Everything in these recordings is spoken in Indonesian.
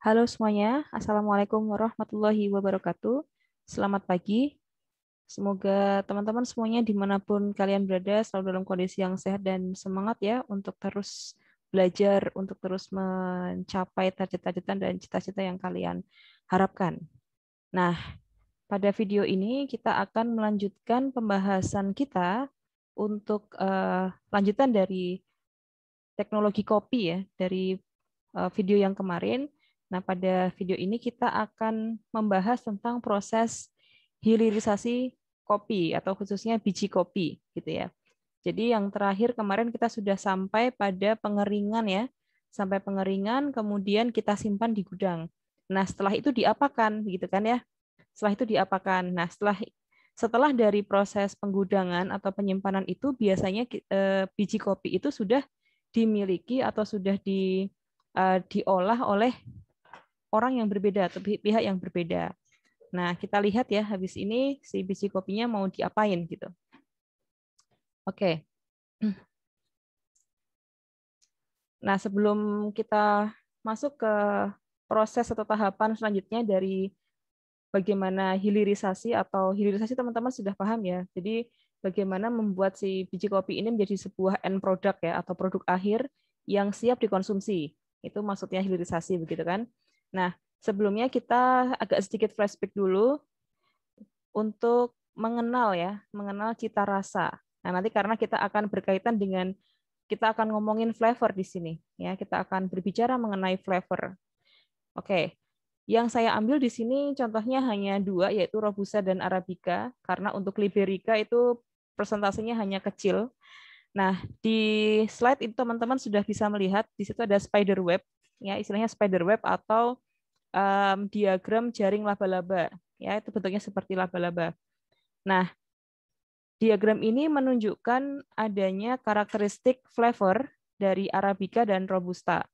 Halo semuanya, Assalamualaikum warahmatullahi wabarakatuh. Selamat pagi. Semoga teman-teman semuanya dimanapun kalian berada selalu dalam kondisi yang sehat dan semangat ya untuk terus belajar, untuk terus mencapai target-targetan dan cita-cita yang kalian harapkan. Nah, pada video ini kita akan melanjutkan pembahasan kita untuk lanjutan dari teknologi kopi ya, dari video yang kemarin. Nah, pada video ini kita akan membahas tentang proses hilirisasi kopi atau khususnya biji kopi gitu ya. Jadi yang terakhir kemarin kita sudah sampai pada pengeringan ya. Sampai pengeringan kemudian kita simpan di gudang. Nah, setelah itu diapakan gitu kan ya. Setelah itu diapakan. Nah, setelah dari proses penggudangan atau penyimpanan itu biasanya biji kopi itu sudah dimiliki atau sudah diolah oleh orang yang berbeda atau pihak yang berbeda. Nah, kita lihat ya habis ini si biji kopinya mau diapain gitu. Oke. Nah, sebelum kita masuk ke proses atau tahapan selanjutnya dari bagaimana hilirisasi atau hilirisasi teman-teman sudah paham ya. Jadi bagaimana membuat si biji kopi ini menjadi sebuah end product ya atau produk akhir yang siap dikonsumsi. Itu maksudnya hilirisasi begitu kan. Nah, sebelumnya kita agak sedikit flashback dulu untuk mengenal ya, mengenal cita rasa. Nah, nanti karena kita akan berkaitan dengan kita akan ngomongin flavor di sini ya, kita akan berbicara mengenai flavor. Oke. Yang saya ambil di sini contohnya hanya dua, yaitu Robusta dan Arabica, karena untuk Liberica itu persentasenya hanya kecil. Nah, di slide itu teman-teman sudah bisa melihat, di situ ada spider web, ya istilahnya spider web atau diagram jaring laba-laba. Ya, itu bentuknya seperti laba-laba. Nah, diagram ini menunjukkan adanya karakteristik flavor dari Arabica dan Robusta.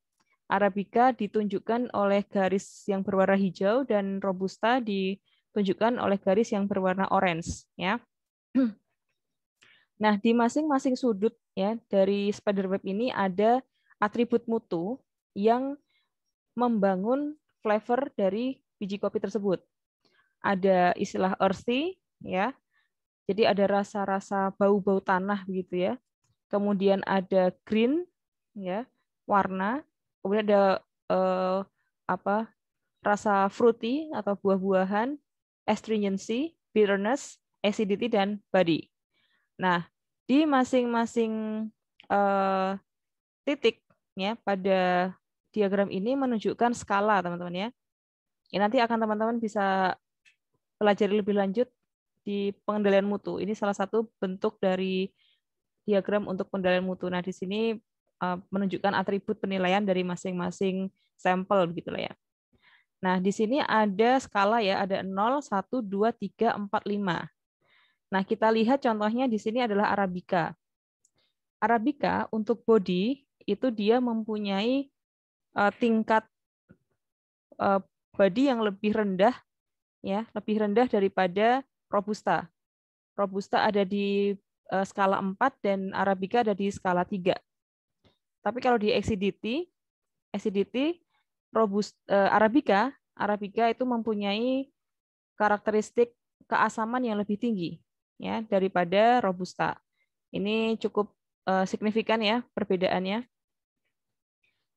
Arabica ditunjukkan oleh garis yang berwarna hijau dan Robusta ditunjukkan oleh garis yang berwarna orange ya. Nah, di masing-masing sudut ya dari spiderweb ini ada atribut mutu yang membangun flavor dari biji kopi tersebut. Ada istilah earthy ya. Jadi ada rasa-rasa bau-bau tanah begitu ya. Kemudian ada green ya, warna. Kemudian ada eh, apa? Rasa fruity atau buah-buahan, astringency, bitterness, acidity dan body. Nah, di masing-masing eh, titik ya pada diagram ini menunjukkan skala teman-teman ya. Ini nanti akan teman-teman bisa pelajari lebih lanjut di pengendalian mutu. Ini salah satu bentuk dari diagram untuk pengendalian mutu. Nah, di sini menunjukkan atribut penilaian dari masing-masing sampel begitu lah ya. Nah, di sini ada skala ya, ada 0, 1, 2, 3, 4, 5. Nah, kita lihat contohnya di sini adalah Arabica. Arabica untuk body itu dia mempunyai tingkat body yang lebih rendah ya, lebih rendah daripada Robusta. Robusta ada di skala 4 dan Arabica ada di skala 3. Tapi kalau di acidity Arabica itu mempunyai karakteristik keasaman yang lebih tinggi ya daripada Robusta. Ini cukup signifikan ya perbedaannya.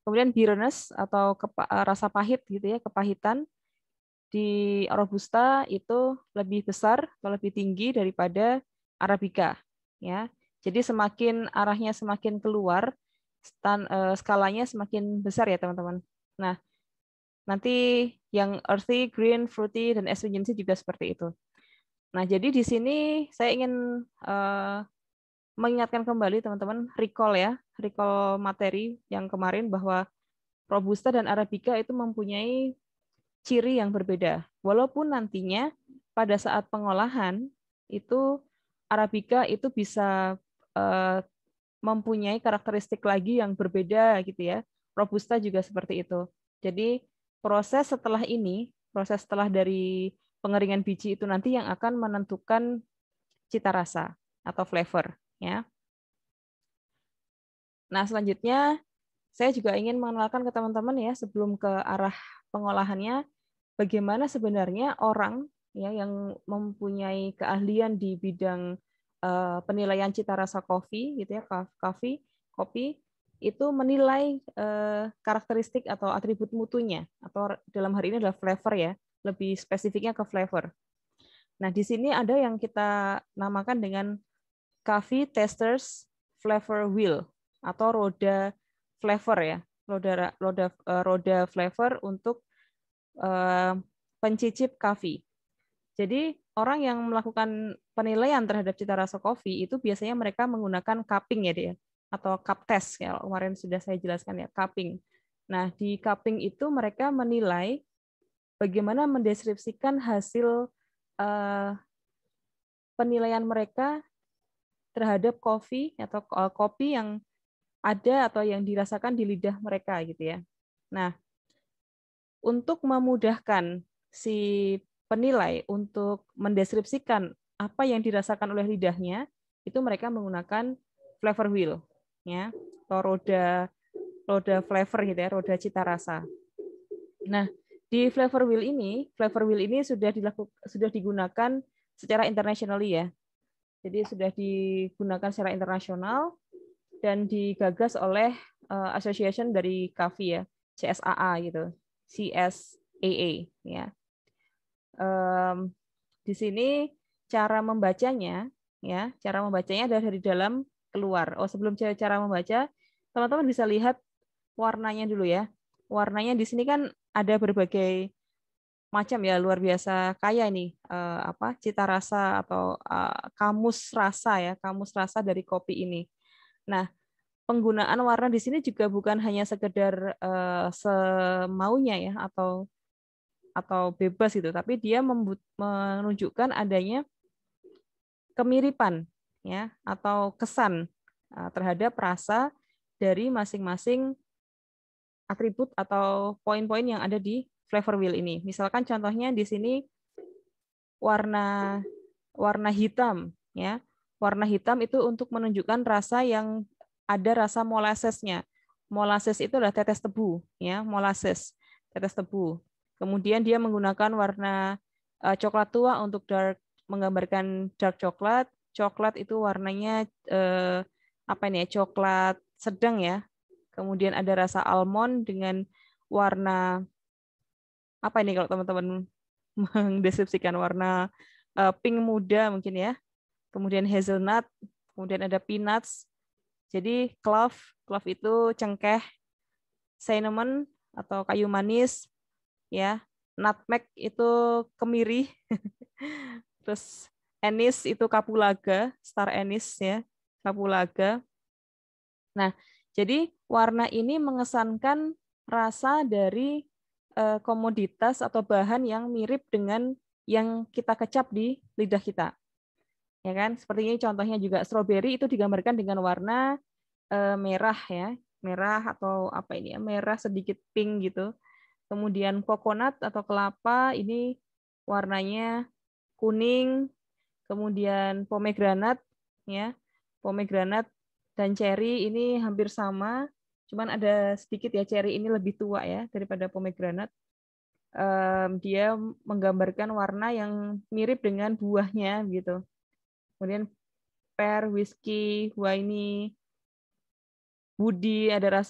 Kemudian bitterness atau rasa pahit gitu ya, kepahitan di Robusta itu lebih besar atau lebih tinggi daripada Arabica ya. Jadi semakin arahnya semakin keluar, skalanya semakin besar ya teman-teman. Nah, nanti yang earthy, green, fruity, dan astringency juga seperti itu. Nah, jadi di sini saya ingin mengingatkan kembali teman-teman, recall materi yang kemarin bahwa Robusta dan Arabica itu mempunyai ciri yang berbeda. Walaupun nantinya pada saat pengolahan itu Arabica itu bisa mempunyai karakteristik lagi yang berbeda gitu ya. Robusta juga seperti itu. Jadi proses setelah dari pengeringan biji itu nanti yang akan menentukan cita rasa atau flavor ya. Nah, selanjutnya saya juga ingin mengenalkan ke teman-teman ya sebelum ke arah pengolahannya, bagaimana sebenarnya orang ya yang mempunyai keahlian di bidang penilaian cita rasa kopi gitu ya, kopi itu menilai karakteristik atau atribut mutunya, atau dalam hari ini adalah flavor ya, lebih spesifiknya ke flavor. Nah, di sini ada yang kita namakan dengan Coffee Testers Flavor Wheel atau roda flavor ya, roda flavor untuk pencicip kopi. Jadi orang yang melakukan penilaian terhadap cita rasa kopi itu biasanya mereka menggunakan cupping ya dia, atau cup test ya, kemarin sudah saya jelaskan ya, cupping. Nah, di cupping itu mereka menilai bagaimana mendeskripsikan hasil penilaian mereka terhadap kopi atau kopi yang ada atau yang dirasakan di lidah mereka gitu ya. Nah, untuk memudahkan si penilai untuk mendeskripsikan apa yang dirasakan oleh lidahnya, itu mereka menggunakan flavor wheel ya, atau roda flavor gitu ya, roda cita rasa. Nah, di flavor wheel ini sudah digunakan secara internasionally ya. Jadi sudah digunakan secara internasional dan digagas oleh association dari CAFI ya, CSAA gitu, CSAA ya. Di sini cara membacanya adalah dari dalam keluar. Oh, sebelum cara membaca, teman-teman bisa lihat warnanya dulu ya. Warnanya di sini kan ada berbagai macam ya, luar biasa kaya nih cita rasa atau kamus rasa dari kopi ini. Nah, penggunaan warna di sini juga bukan hanya sekedar semaunya ya, atau bebas gitu, tapi dia menunjukkan adanya kemiripan ya, atau kesan terhadap rasa dari masing-masing atribut atau poin-poin yang ada di flavor wheel ini. Misalkan contohnya di sini warna hitam ya. Warna hitam itu untuk menunjukkan rasa yang ada rasa molasesnya. Molasses itu adalah tetes tebu ya, molasses, tetes tebu. Kemudian dia menggunakan warna coklat tua untuk menggambarkan dark coklat. Coklat itu warnanya coklat sedang ya. Kemudian ada rasa almond dengan warna apa ini kalau teman-teman mendeskripsikan warna pink muda mungkin ya. Kemudian hazelnut, kemudian ada peanuts. Jadi clove itu cengkeh, cinnamon atau kayu manis ya. Nutmeg itu kemiri. Terus anise itu kapulaga, star anise ya, kapulaga. Nah, jadi warna ini mengesankan rasa dari komoditas atau bahan yang mirip dengan yang kita kecap di lidah kita. Ya kan? Seperti ini contohnya juga strawberry itu digambarkan dengan warna merah ya, merah atau apa ini ya, merah sedikit pink gitu. Kemudian coconut atau kelapa ini warnanya kuning. Kemudian pomegranate ya, pomegranate dan cherry ini hampir sama, cuman ada sedikit ya, cherry ini lebih tua ya daripada pomegranate. Dia menggambarkan warna yang mirip dengan buahnya gitu. Kemudian pear, whiskey, winey, woody, ada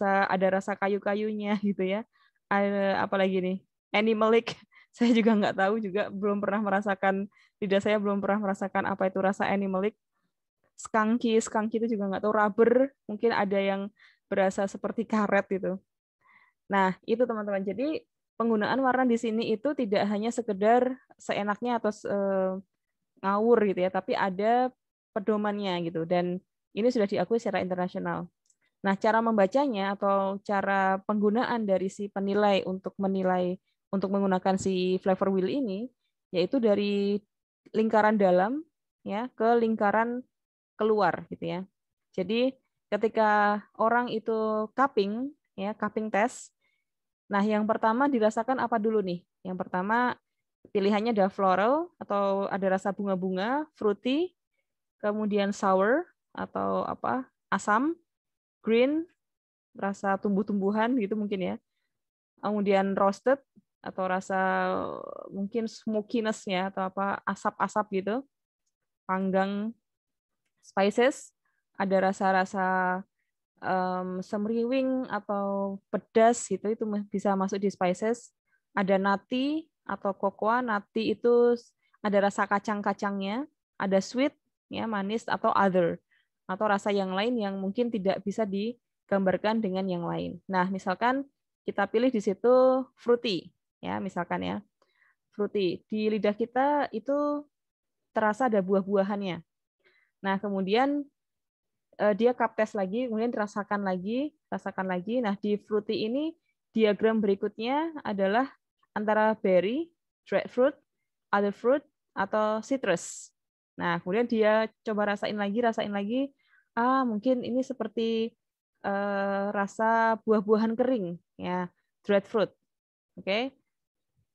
rasa kayu-kayunya gitu ya. Ada apa lagi nih? Animalic. Saya juga nggak tahu, juga belum pernah merasakan, lidah saya belum pernah merasakan apa itu rasa animalic. Skunky itu juga nggak tahu. Rubber, mungkin ada yang berasa seperti karet gitu. Nah, itu teman-teman. Jadi penggunaan warna di sini itu tidak hanya sekedar seenaknya atau ngawur gitu ya, tapi ada pedomannya gitu. Dan ini sudah diakui secara internasional. Nah, cara membacanya atau cara penggunaan dari si penilai untuk menggunakan si flavor wheel ini, yaitu dari lingkaran dalam ya ke lingkaran keluar gitu ya. Jadi ketika orang itu cupping test, nah yang pertama dirasakan apa dulu nih? Yang pertama pilihannya ada floral atau ada rasa bunga-bunga, fruity, kemudian sour atau asam, green, rasa tumbuh-tumbuhan gitu mungkin ya. Kemudian roasted atau rasa mungkin smokiness-nya atau apa asap-asap gitu. Panggang spices, ada rasa-rasa semriwing atau pedas gitu itu bisa masuk di spices. Ada nati atau cocoa, nati itu ada rasa kacang-kacangnya, ada sweet ya manis atau other atau rasa yang lain yang mungkin tidak bisa digambarkan dengan yang lain. Nah, misalkan kita pilih di situ fruity ya, misalkan ya. Fruity di lidah kita itu terasa ada buah-buahannya. Nah, kemudian dia cup test lagi, kemudian rasakan lagi. Nah, di fruity ini diagram berikutnya adalah antara berry, dried fruit, other fruit, atau citrus. Nah, kemudian dia coba rasain lagi. Mungkin ini seperti rasa buah-buahan kering, ya, dried fruit. Oke.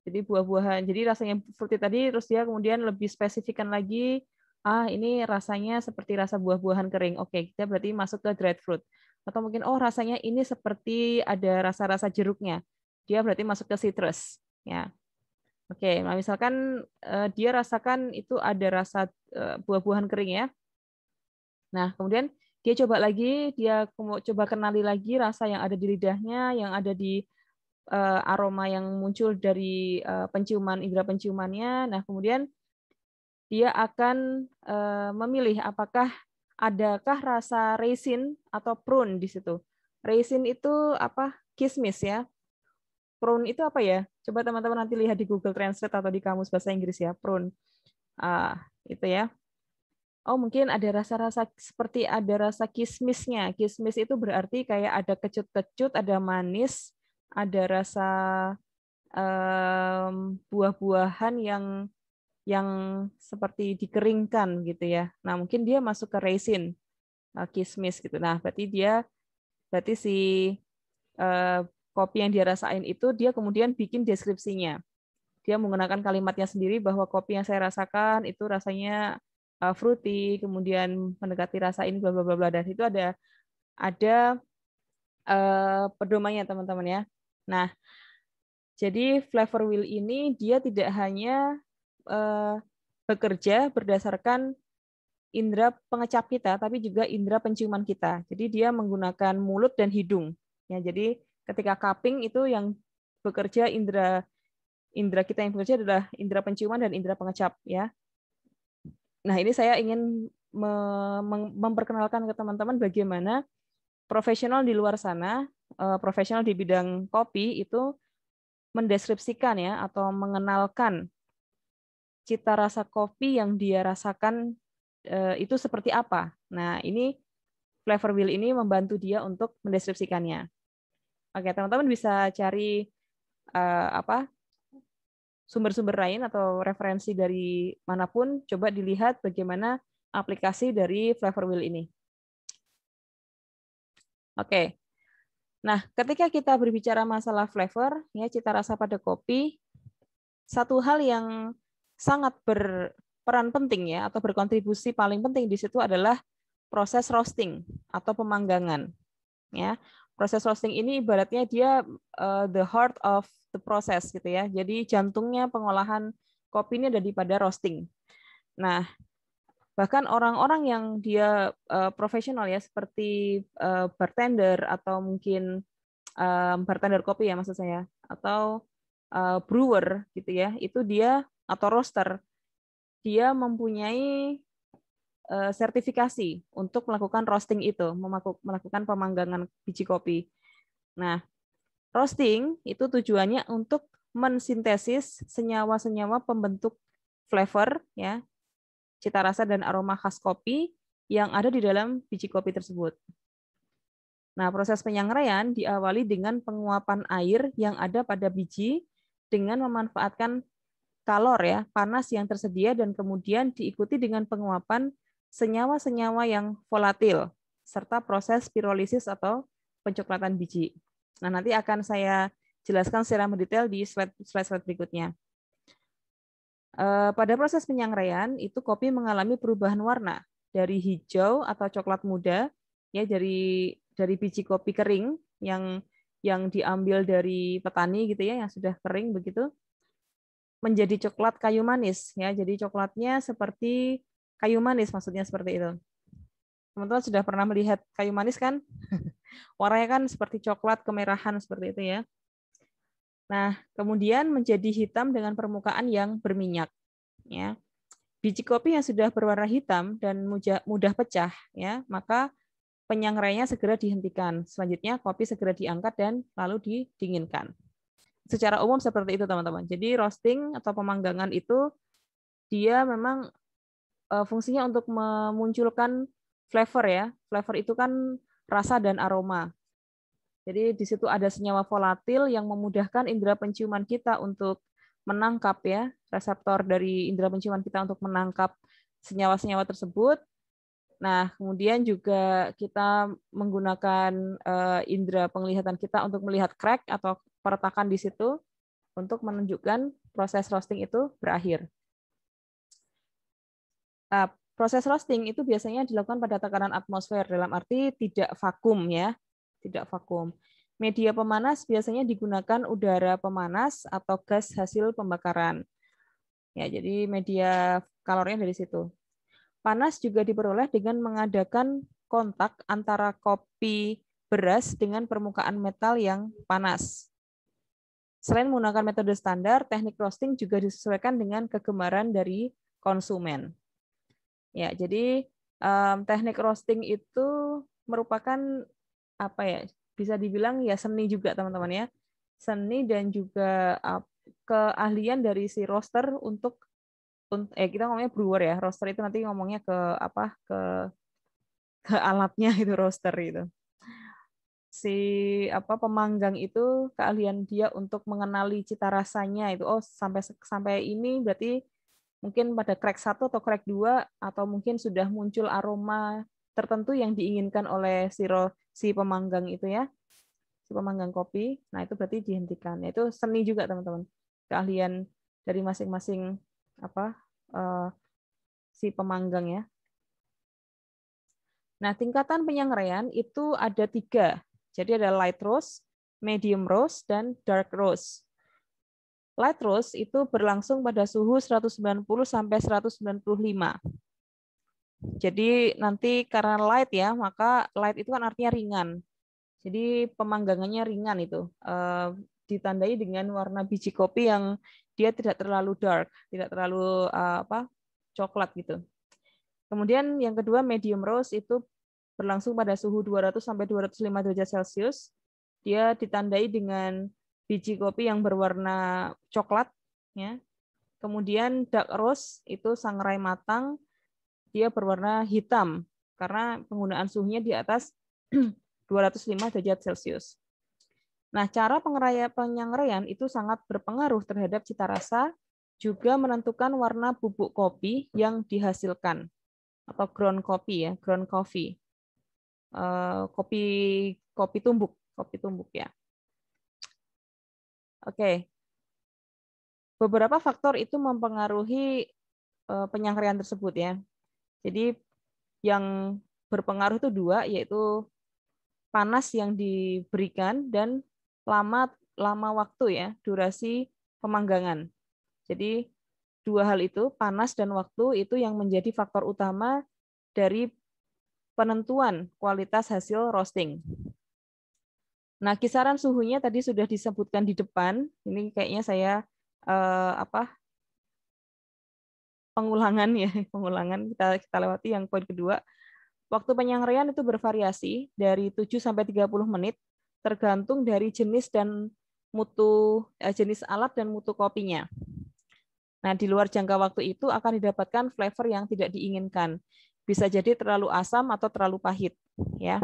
Jadi buah-buahan. Jadi rasanya fruity tadi, terus dia kemudian lebih spesifikkan lagi. Ini rasanya seperti rasa buah-buahan kering. Oke, kita berarti masuk ke dried fruit. Atau mungkin, rasanya ini seperti ada rasa-rasa jeruknya. Dia berarti masuk ke citrus. Ya. Oke, nah misalkan dia rasakan itu ada rasa buah-buahan kering ya. Nah, kemudian dia coba lagi, dia coba kenali lagi rasa yang ada di lidahnya, yang ada di aroma yang muncul dari penciuman indera penciumannya. Nah, kemudian dia akan memilih apakah adakah rasa raisin atau prune di situ. Raisin itu apa? Kismis ya. Prune itu apa ya? Coba teman-teman nanti lihat di Google Translate atau di kamus bahasa Inggris ya, prune. Itu ya. Mungkin ada rasa-rasa seperti ada rasa kismisnya. Kismis itu berarti kayak ada kecut-kecut, ada manis, ada rasa buah-buahan yang seperti dikeringkan gitu ya. Nah, mungkin dia masuk ke raisin, kismis gitu. Nah, berarti si kopi yang dia rasain itu dia kemudian bikin deskripsinya. Dia menggunakan kalimatnya sendiri bahwa kopi yang saya rasakan itu rasanya fruity, kemudian mendekati rasa ini bla bla bla bla. Dan itu ada pedomannya teman-teman ya. Nah, jadi flavor wheel ini dia tidak hanya bekerja berdasarkan indera pengecap kita, tapi juga indera penciuman kita. Jadi dia menggunakan mulut dan hidung. Ya, jadi ketika cupping itu yang bekerja indera kita yang bekerja adalah indera penciuman dan indera pengecap. Ya. Nah, ini saya ingin memperkenalkan ke teman-teman bagaimana profesional di luar sana, profesional di bidang kopi itu mendeskripsikan ya atau mengenalkan cita rasa kopi yang dia rasakan itu seperti apa. Nah, ini flavor wheel ini membantu dia untuk mendeskripsikannya. Oke, teman-teman bisa cari sumber-sumber lain atau referensi dari manapun, coba dilihat bagaimana aplikasi dari flavor wheel ini. Oke. Nah, ketika kita berbicara masalah flavor, ya cita rasa pada kopi, satu hal yang sangat berperan penting ya atau berkontribusi paling penting di situ adalah proses roasting atau pemanggangan. Ya, proses roasting ini ibaratnya dia the heart of the process gitu ya. Jadi jantungnya pengolahan kopi ini ada pada roasting. Nah, bahkan orang-orang yang dia profesional ya seperti bartender atau mungkin bartender kopi ya maksud saya atau brewer gitu ya, itu dia atau roaster dia mempunyai sertifikasi untuk melakukan roasting itu, melakukan pemanggangan biji kopi. Nah, roasting itu tujuannya untuk mensintesis senyawa-senyawa pembentuk flavor ya, cita rasa dan aroma khas kopi yang ada di dalam biji kopi tersebut. Nah, proses penyangraian diawali dengan penguapan air yang ada pada biji dengan memanfaatkan kalor ya, panas yang tersedia dan kemudian diikuti dengan penguapan senyawa-senyawa yang volatil serta proses pirolisis atau pencoklatan biji. Nah, nanti akan saya jelaskan secara mendetail di slide-slide berikutnya. Pada proses penyangraian itu kopi mengalami perubahan warna dari hijau atau coklat muda ya dari biji kopi kering yang diambil dari petani gitu ya, yang sudah kering begitu, menjadi coklat kayu manis ya. Jadi coklatnya seperti kayu manis, maksudnya seperti itu. Teman-teman sudah pernah melihat kayu manis kan? Warnanya kan seperti coklat kemerahan seperti itu ya. Nah, kemudian menjadi hitam dengan permukaan yang berminyak ya. Biji kopi yang sudah berwarna hitam dan mudah pecah ya, maka penyangraiannya segera dihentikan. Selanjutnya kopi segera diangkat dan lalu didinginkan. Secara umum seperti itu teman-teman. Jadi roasting atau pemanggangan itu dia memang fungsinya untuk memunculkan flavor ya. Flavor itu kan rasa dan aroma. Jadi di situ ada senyawa volatil yang memudahkan indera penciuman kita untuk menangkap ya, reseptor dari indera penciuman kita untuk menangkap senyawa-senyawa tersebut. Nah, kemudian juga kita menggunakan indera penglihatan kita untuk melihat crack atau peretakan di situ untuk menunjukkan proses roasting itu berakhir. Proses roasting itu biasanya dilakukan pada tekanan atmosfer, dalam arti tidak vakum ya, tidak vakum. Media pemanas biasanya digunakan udara pemanas atau gas hasil pembakaran. Ya, jadi media kalornya dari situ. Panas juga diperoleh dengan mengadakan kontak antara kopi beras dengan permukaan metal yang panas. Selain menggunakan metode standar, teknik roasting juga disesuaikan dengan kegemaran dari konsumen. Ya, jadi teknik roasting itu merupakan apa ya? Bisa dibilang ya seni juga teman-teman ya. Seni dan juga keahlian dari si roaster untuk kita ngomongnya brewer ya. Roaster itu nanti ngomongnya ke apa? Ke alatnya itu roaster itu. Si pemanggang itu keahlian dia untuk mengenali cita rasanya itu. Oh, sampai ini berarti mungkin pada crack 1 atau crack 2 atau mungkin sudah muncul aroma tertentu yang diinginkan oleh si pemanggang itu ya. Si pemanggang kopi. Nah, itu berarti dihentikan. Itu seni juga, teman-teman. Keahlian dari masing-masing si pemanggang ya. Nah, tingkatan penyangraian itu ada 3. Jadi ada light roast, medium roast, dan dark roast. Light roast itu berlangsung pada suhu 190 sampai 195. Jadi nanti karena light ya, maka light itu kan artinya ringan. Jadi pemanggangannya ringan itu. Ditandai dengan warna biji kopi yang dia tidak terlalu dark, tidak terlalu coklat gitu. Kemudian yang kedua medium roast itu berlangsung pada suhu 200 sampai 205 derajat Celcius. Dia ditandai dengan biji kopi yang berwarna coklat ya. Kemudian dark roast itu sangrai matang, dia berwarna hitam karena penggunaan suhunya di atas 205 derajat Celcius. Nah, cara penyangraian itu sangat berpengaruh terhadap cita rasa, juga menentukan warna bubuk kopi yang dihasilkan atau ground coffee ya, ground coffee. Kopi tumbuk ya. Oke. Beberapa faktor itu mempengaruhi penyangraian tersebut ya. Jadi yang berpengaruh itu 2, yaitu panas yang diberikan dan lama waktu ya, durasi pemanggangan. Jadi 2 hal itu, panas dan waktu, itu yang menjadi faktor utama dari penentuan kualitas hasil roasting. Nah, kisaran suhunya tadi sudah disebutkan di depan. Ini kayaknya saya pengulangan ya, pengulangan kita lewati yang poin kedua. Waktu penyangraian itu bervariasi dari 7 sampai 30 menit tergantung dari jenis dan mutu jenis alat dan mutu kopinya. Nah, di luar jangka waktu itu akan didapatkan flavor yang tidak diinginkan. Bisa jadi terlalu asam atau terlalu pahit, ya.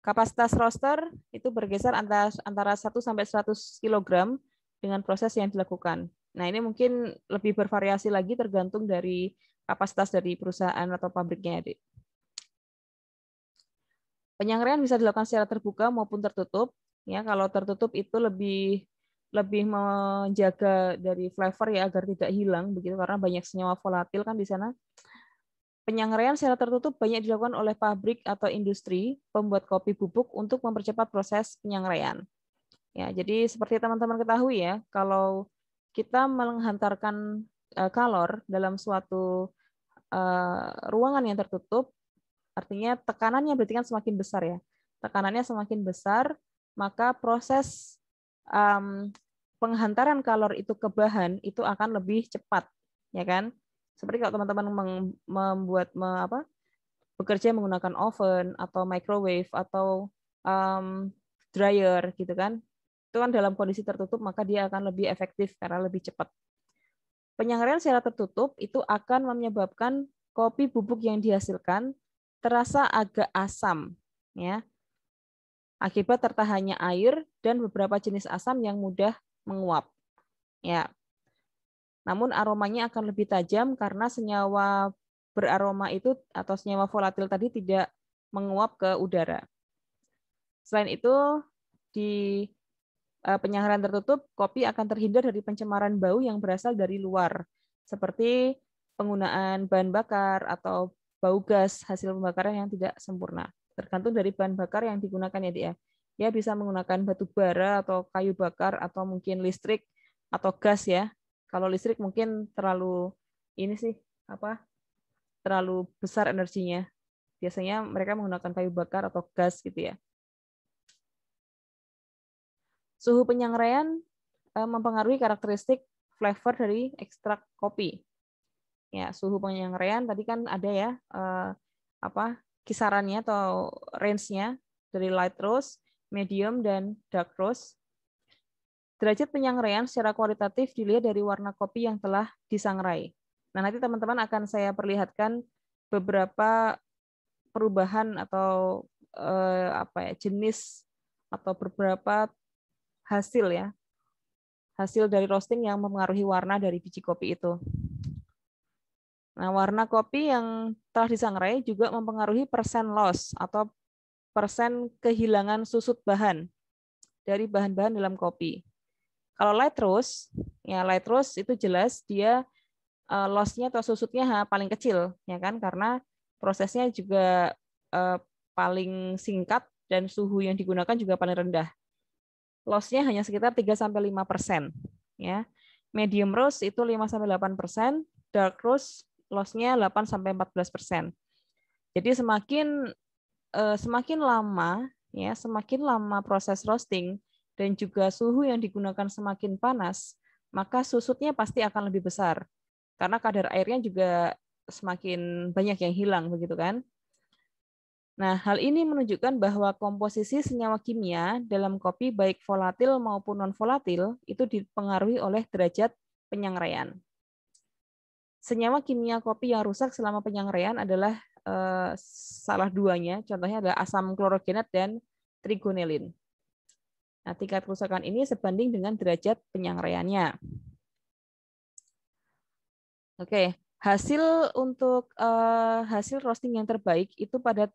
Kapasitas roaster itu bergeser antara 1 sampai 100 kg dengan proses yang dilakukan. Nah, ini mungkin lebih bervariasi lagi tergantung dari kapasitas dari perusahaan atau pabriknya, Adik. Penyangraian bisa dilakukan secara terbuka maupun tertutup. Ya, kalau tertutup itu lebih menjaga dari flavor ya agar tidak hilang begitu karena banyak senyawa volatil kan di sana. Penyangrai secara tertutup banyak dilakukan oleh pabrik atau industri pembuat kopi bubuk untuk mempercepat proses penyangraian. Ya, jadi seperti teman-teman ketahui ya, kalau kita menghantarkan kalor dalam suatu ruangan yang tertutup, artinya tekanannya berarti kan semakin besar ya. Tekanannya semakin besar, maka proses penghantaran kalor itu ke bahan itu akan lebih cepat, ya kan? Seperti kalau teman-teman bekerja menggunakan oven atau microwave atau dryer gitu kan. Itu kan dalam kondisi tertutup maka dia akan lebih efektif karena lebih cepat. Penyangraian secara tertutup itu akan menyebabkan kopi bubuk yang dihasilkan terasa agak asam, ya, akibat tertahannya air dan beberapa jenis asam yang mudah menguap. Ya. Namun aromanya akan lebih tajam karena senyawa beraroma itu atau senyawa volatil tadi tidak menguap ke udara. Selain itu, di penyangraian tertutup, kopi akan terhindar dari pencemaran bau yang berasal dari luar, seperti penggunaan bahan bakar atau bau gas hasil pembakaran yang tidak sempurna. Tergantung dari bahan bakar yang digunakan ya, dia. Ya bisa menggunakan batu bara atau kayu bakar atau mungkin listrik atau gas ya. Kalau listrik mungkin terlalu terlalu besar energinya. Biasanya mereka menggunakan kayu bakar atau gas gitu ya. Suhu penyangraian mempengaruhi karakteristik flavor dari ekstrak kopi. Ya, suhu penyangraian tadi kan ada ya kisarannya atau range-nya dari light roast, medium dan dark roast. Derajat penyangraian secara kualitatif dilihat dari warna kopi yang telah disangrai. Nah, nanti teman-teman akan saya perlihatkan beberapa perubahan atau jenis atau beberapa hasil ya. Hasil dari roasting yang mempengaruhi warna dari biji kopi itu. Nah, warna kopi yang telah disangrai juga mempengaruhi persen loss atau persen kehilangan susut bahan dari bahan-bahan dalam kopi. Kalau light roast, ya light roast itu jelas dia loss-nya atau susutnya paling kecil, ya kan? Karena prosesnya juga paling singkat dan suhu yang digunakan juga paling rendah. Loss-nya hanya sekitar 3-5%. Ya. Medium roast itu 5-8%, dark roast loss-nya 8-14%. Jadi semakin lama proses roasting dan juga suhu yang digunakan semakin panas, maka susutnya pasti akan lebih besar. Karena kadar airnya juga semakin banyak yang hilang begitu kan? Nah, hal ini menunjukkan bahwa komposisi senyawa kimia dalam kopi baik volatil maupun non-volatil itu dipengaruhi oleh derajat penyangraian. Senyawa kimia kopi yang rusak selama penyangraian adalah salah duanya, contohnya adalah asam klorogenat dan trigonelin. Nah, tingkat kerusakan ini sebanding dengan derajat penyangraiannya. Oke, hasil roasting yang terbaik itu pada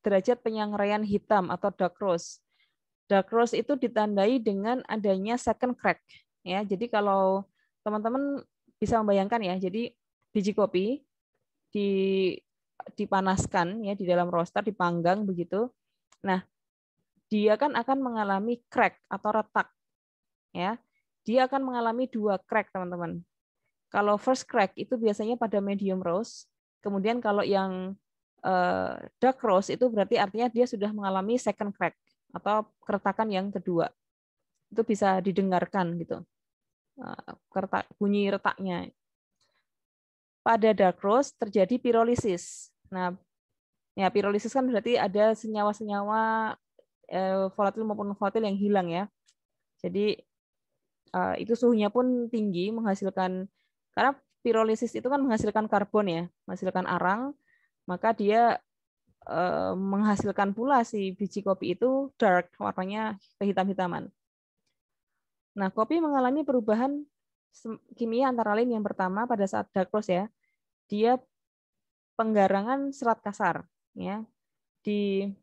derajat penyangraian hitam atau dark roast. Dark roast itu ditandai dengan adanya second crack. Ya, jadi kalau teman-teman bisa membayangkan ya, jadi biji kopi dipanaskan ya di dalam roaster, dipanggang begitu. Nah, dia kan akan mengalami crack atau retak. Ya, dia akan mengalami 2 crack, teman-teman. Kalau first crack itu biasanya pada medium roast, kemudian kalau yang dark roast itu berarti artinya dia sudah mengalami second crack atau keretakan yang kedua. Itu bisa didengarkan gitu. Bunyi retaknya. Pada dark roast terjadi pirolisis. Nah, ya pirolisis kan berarti ada senyawa-senyawa volatil maupun volatil yang hilang ya. Jadi itu suhunya pun tinggi menghasilkan, karena pirolisis itu kan menghasilkan karbon ya, menghasilkan arang, maka dia menghasilkan pula si biji kopi itu dark, warnanya kehitam-hitaman. Nah, kopi mengalami perubahan kimia antara lain yang pertama pada saat dark roast ya, dia penggarangan serat kasar ya. Di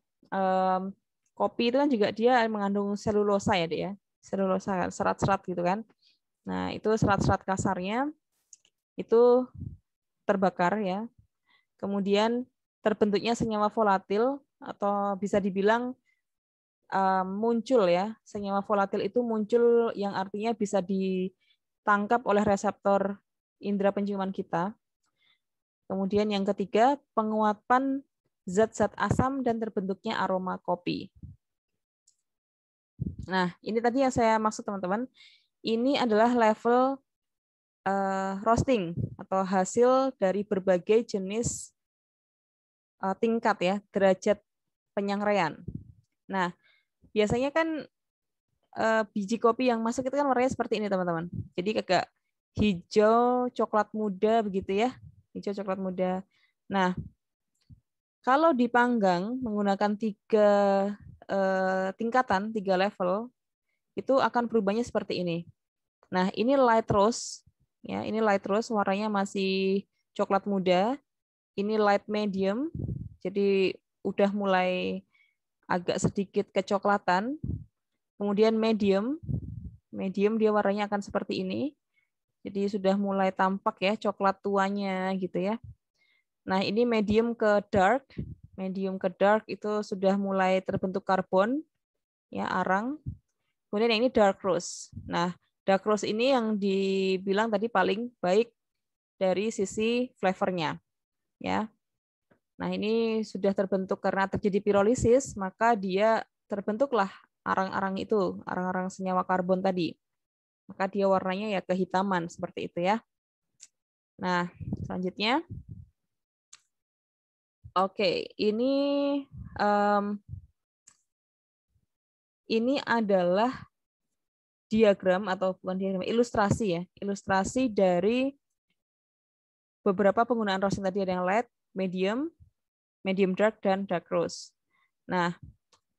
kopi itu kan juga dia mengandung selulosa ya, Dek ya. Selulosa, serat-serat gitu kan. Nah, itu serat-serat kasarnya itu terbakar ya. kemudian terbentuknya senyawa volatil atau bisa dibilang muncul ya. Senyawa volatil itu muncul yang artinya bisa ditangkap oleh reseptor indera penciuman kita. Kemudian yang ketiga, penguapan zat-zat asam dan terbentuknya aroma kopi. Nah, ini tadi yang saya maksud teman-teman. Ini adalah level roasting atau hasil dari berbagai jenis tingkat ya, derajat penyangrean. Nah, biasanya kan biji kopi yang masuk itu kan warnanya seperti ini teman-teman. Jadi agak hijau coklat muda begitu ya, hijau coklat muda. Nah, kalau dipanggang menggunakan 3 tingkatan, 3 level, itu akan berubahnya seperti ini. Nah, ini light roast, ya, ini light roast warnanya masih coklat muda. Ini light medium, jadi udah mulai agak sedikit kecoklatan. Kemudian medium, medium dia warnanya akan seperti ini. Jadi sudah mulai tampak ya coklat tuanya gitu ya. Nah, ini medium ke dark. Medium ke dark itu sudah mulai terbentuk karbon ya, arang. Kemudian yang ini dark roast. Nah, dark roast ini yang dibilang tadi paling baik dari sisi flavornya ya. Nah, ini sudah terbentuk karena terjadi pirolisis, maka dia terbentuklah arang-arang itu, arang-arang senyawa karbon tadi. Maka dia warnanya ya kehitaman seperti itu ya. Nah, selanjutnya. Oke, ini adalah diagram atau bukan diagram, ilustrasi ya, ilustrasi dari beberapa penggunaan roasting tadi, ada yang light, medium, medium dark, dan dark roast. Nah,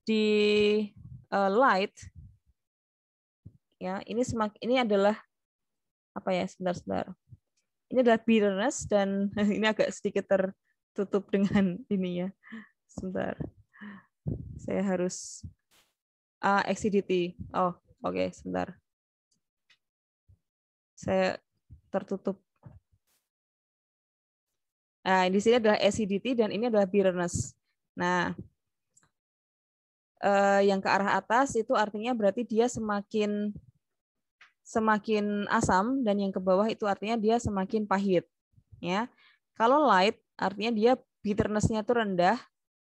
di light ya, ini adalah apa ya, sebentar. Ini adalah bitterness dan ini agak sedikit tertutup dengan ini ya. Sebentar. Saya harus acidity. Oh, oke, sebentar. Saya tertutup. Nah, di sini adalah acidity dan ini adalah bitterness. Nah, yang ke arah atas itu artinya berarti dia semakin asam, dan yang ke bawah itu artinya dia semakin pahit. Ya, kalau light artinya dia bitterness-nya itu rendah,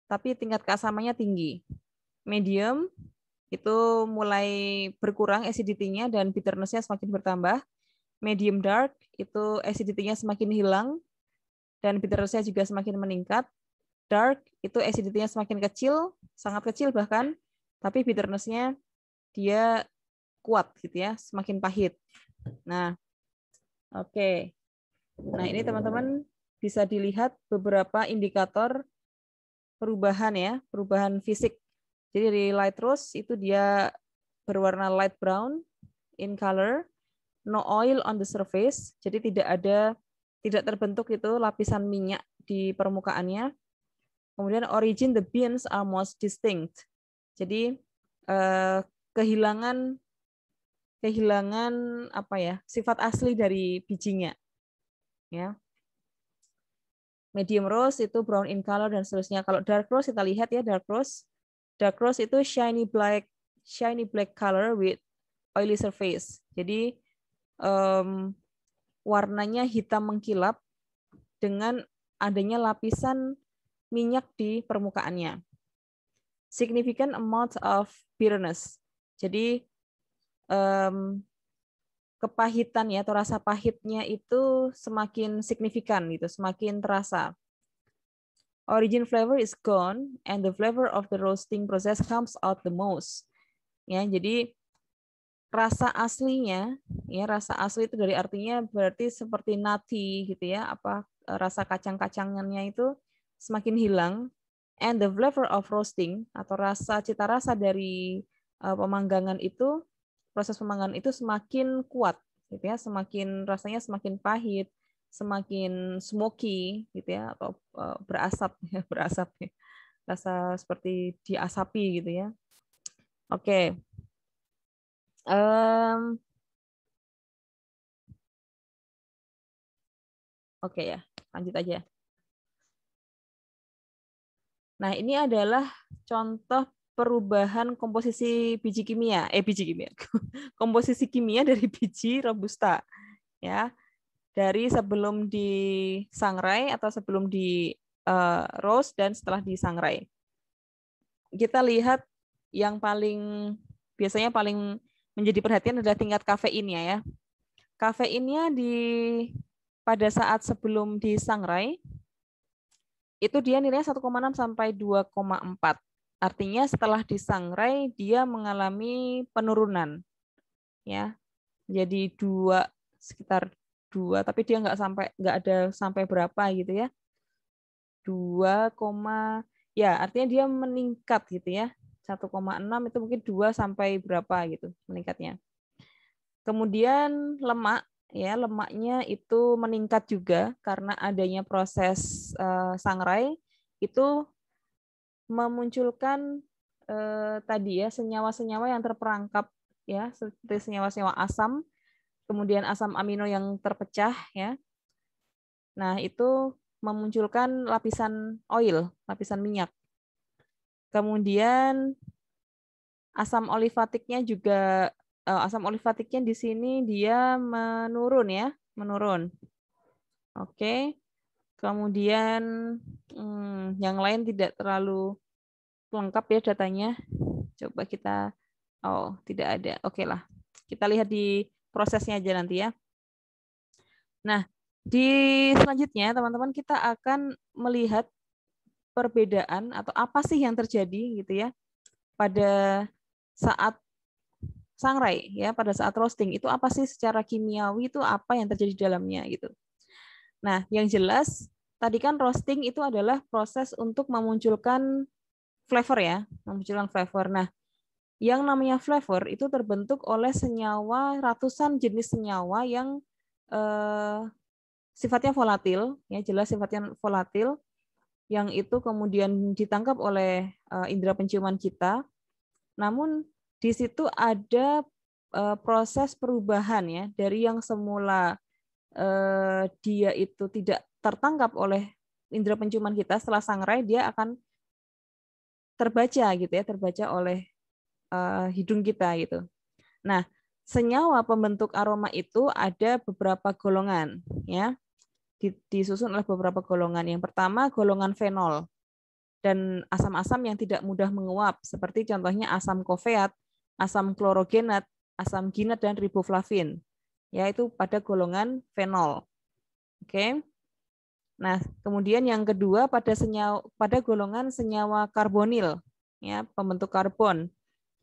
tapi tingkat keasamannya tinggi. Medium itu mulai berkurang acidity-nya dan bitterness-nya semakin bertambah. Medium dark itu acidity-nya semakin hilang dan bitterness-nya juga semakin meningkat. Dark itu acidity-nya semakin kecil, sangat kecil bahkan, tapi bitterness-nya dia kuat gitu ya, semakin pahit. Nah, oke. Nah, ini teman-teman bisa dilihat beberapa indikator perubahan ya, perubahan fisik. Jadi dari light roast itu dia berwarna light brown in color, no oil on the surface, jadi tidak terbentuk itu lapisan minyak di permukaannya. Kemudian origin the beans are most distinct. Jadi kehilangan apa ya, sifat asli dari bijinya. Ya. Medium roast itu brown in color dan seterusnya. Kalau dark roast kita lihat ya, dark roast itu shiny black color with oily surface. Jadi warnanya hitam mengkilap dengan adanya lapisan minyak di permukaannya. Significant amount of bitterness. Jadi kepahitan ya, atau rasa pahitnya itu semakin signifikan gitu, semakin terasa. Origin flavor is gone and the flavor of the roasting process comes out the most. Ya, jadi rasa aslinya ya, rasa asli itu dari artinya berarti seperti nati gitu ya, apa rasa kacang-kacangannya itu semakin hilang, and the flavor of roasting atau cita rasa dari pemanggangan itu, proses pemanggangan itu semakin kuat gitu ya, semakin rasanya semakin pahit, semakin smoky gitu ya, atau berasap ya, berasap ya. Rasa seperti diasapi gitu ya. Oke. Oke ya, lanjut aja. Nah, ini adalah contoh perubahan komposisi biji kimia, komposisi kimia dari biji robusta, ya, dari sebelum disangrai atau sebelum di roast dan setelah disangrai. Kita lihat yang biasanya paling menjadi perhatian adalah tingkat kafeinnya, ya. Kafeinnya pada saat sebelum disangrai itu dia nilainya 1,6 sampai 2,4. Artinya setelah disangrai dia mengalami penurunan, ya. Jadi sekitar 2, tapi dia nggak ada sampai berapa gitu, ya. 2, ya artinya dia meningkat gitu, ya. 1,6 itu mungkin 2 sampai berapa gitu meningkatnya. Kemudian lemaknya itu meningkat juga karena adanya proses sangrai itu memunculkan tadi ya senyawa-senyawa yang terperangkap, ya, seperti senyawa-senyawa asam, kemudian asam amino yang terpecah, ya. Nah, itu memunculkan lapisan oil, lapisan minyak. Kemudian asam olifatiknya juga asam olifatiknya di sini dia menurun, ya, menurun. Oke. Kemudian yang lain tidak terlalu lengkap ya datanya. Coba tidak ada. Oke lah. Kita lihat di prosesnya aja nanti, ya. Nah, di selanjutnya teman-teman kita akan melihat perbedaan atau apa sih yang terjadi gitu, ya, pada saat sangrai, ya, pada saat roasting itu apa sih secara kimiawi itu apa yang terjadi di dalamnya gitu. Nah, yang jelas tadi kan roasting itu adalah proses untuk memunculkan flavor, ya, memunculkan flavor. Nah, yang namanya flavor itu terbentuk oleh ratusan jenis senyawa yang sifatnya volatil, ya, jelas sifatnya volatil, yang itu kemudian ditangkap oleh indera penciuman kita. Namun di situ ada proses perubahan, ya, dari yang semula dia itu tidak tertangkap oleh indera penciuman kita, setelah sangrai dia akan terbaca gitu, ya, terbaca oleh hidung kita gitu. Nah, senyawa pembentuk aroma itu ada beberapa golongan, ya, disusun oleh beberapa golongan. Yang pertama golongan fenol dan asam-asam yang tidak mudah menguap, seperti contohnya asam kofeat, asam klorogenat, asam ginat, dan riboflavin, yaitu pada golongan fenol. Oke. Nah, kemudian yang kedua pada golongan senyawa karbonil, ya, pembentuk karbon,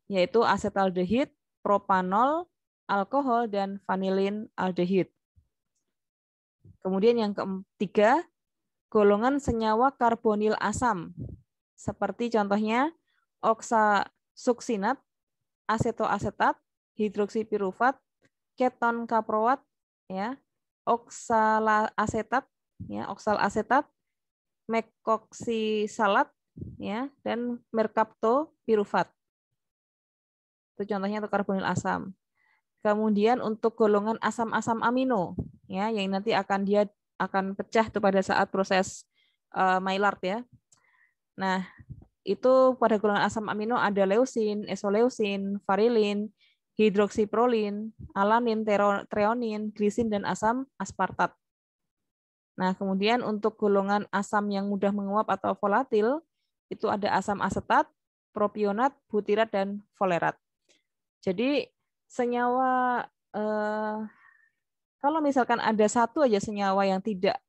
yaitu asetaldehid, propanol, alkohol, dan vanilin aldehid. Kemudian yang ketiga, golongan senyawa karbonil asam, seperti contohnya oksasuksinat, asetoasetat, hidroksipirufat, keton kaproat, ya, oksalasetat, ya, oksalasetat, mekoksisalat, ya, dan merkaptopirufat. Itu contohnya untuk karbonil asam. Kemudian untuk golongan asam-asam amino, ya, yang nanti dia akan pecah tuh pada saat proses Maillard, ya. Nah, itu pada golongan asam amino ada leusin, isoleusin, varilin, hidroksiprolin, alanin, treonin, glisin, dan asam aspartat. Nah, kemudian untuk golongan asam yang mudah menguap atau volatil, itu ada asam asetat, propionat, butirat, dan folerat. Jadi senyawa kalau misalkan ada satu aja senyawa yang tidak